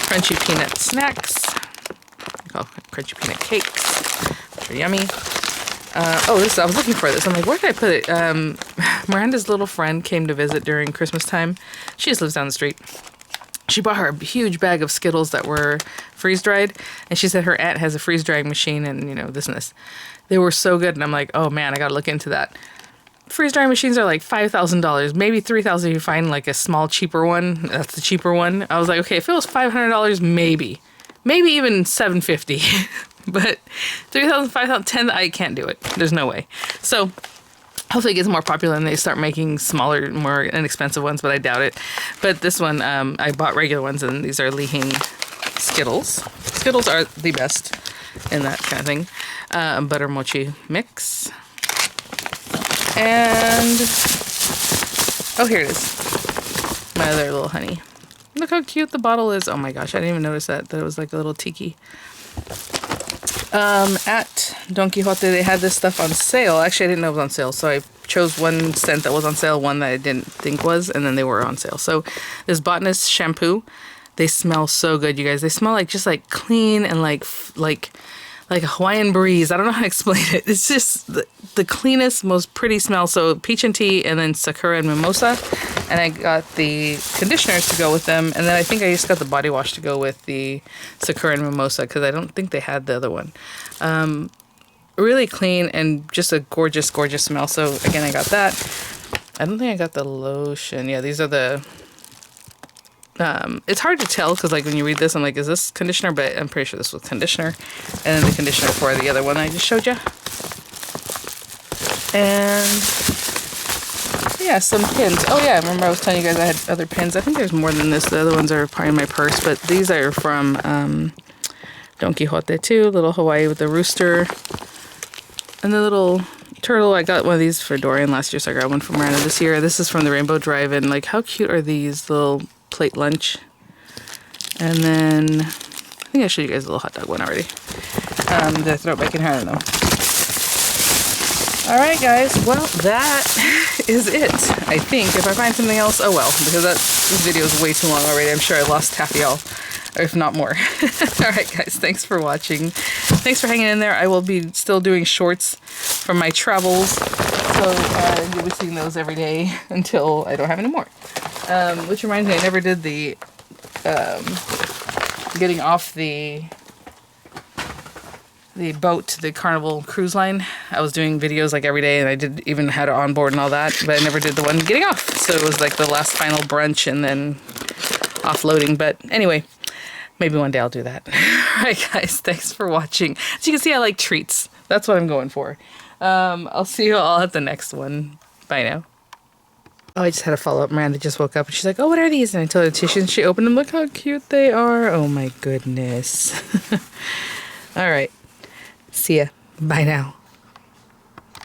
crunchy peanut snacks. Oh, crunchy peanut cakes, which are yummy. I was looking for this. I'm like, where did I put it? Miranda's little friend came to visit during Christmas time. She just lives down the street. She bought her a huge bag of Skittles that were freeze-dried, and she said her aunt has a freeze-drying machine and, you know, this and this. They were so good, and I'm like, oh man, I gotta look into that. Freeze-drying machines are like $5,000, maybe $3,000 if you find like a small, cheaper one. That's the cheaper one. I was like, okay, if it was $500, maybe even $750. But $3,000, $5,000, $10,000, I can't do it. There's no way. So hopefully it gets more popular and they start making smaller, more inexpensive ones, but I doubt it. But this one, I bought regular ones, and these are Lihing Skittles. Skittles are the best in that kind of thing. Butter mochi mix. And, oh, here it is. My other little honey. Look how cute the bottle is. Oh my gosh, I didn't even notice that it was like a little tiki. At Don Quijote, they had this stuff on sale. Actually, I didn't know it was on sale, so I chose one scent that was on sale, one that I didn't think was, and then they were on sale. So this Botanist shampoo, they smell so good, you guys. They smell like just like clean and like a Hawaiian breeze. I don't know how to explain it. It's just the cleanest, most pretty smell. So peach and tea, and then sakura and mimosa. And I got the conditioners to go with them. And then I think I just got the body wash to go with the sakura and mimosa, because I don't think they had the other one. Really clean and just a gorgeous, gorgeous smell. So again, I got that. I don't think I got the lotion. Yeah, these are the... it's hard to tell because like when you read this, I'm like, is this conditioner? But I'm pretty sure this was conditioner. And then the conditioner for the other one I just showed you. And yeah, some pins. Oh yeah, I remember I was telling you guys I had other pins. I think there's more than this. The other ones are probably in my purse, but these are from Don Quijote too. Little Hawaii with the rooster and the little turtle. I got one of these for Dorian last year, so I got one for Miranda this year. This is from the Rainbow Drive-In. Like, how cute are these little plate lunch? And then I think I showed you guys a little hot dog one already. Did I throw it back in here? I don't know. Alright guys, well that is it, I think. If I find something else, oh well, because this video is way too long already. I'm sure I lost half y'all, or if not more. Alright guys, thanks for watching. Thanks for hanging in there. I will be still doing shorts from my travels, so you'll be seeing those every day until I don't have any more. Which reminds me, I never did the getting off the boat to the Carnival cruise line. I was doing videos like every day, and I did even had it on board and all that, but I never did the one getting off. So it was like the last final brunch and then offloading. But anyway, maybe one day I'll do that. Alright guys, thanks for watching. As you can see, I like treats. That's what I'm going for. I'll see you all at the next one. Bye now. Oh, I just had a follow-up. Miranda just woke up and she's like, oh, what are these? And I told her Tisha, and she opened them. Look how cute they are. Oh my goodness. Alright. See ya. Bye now.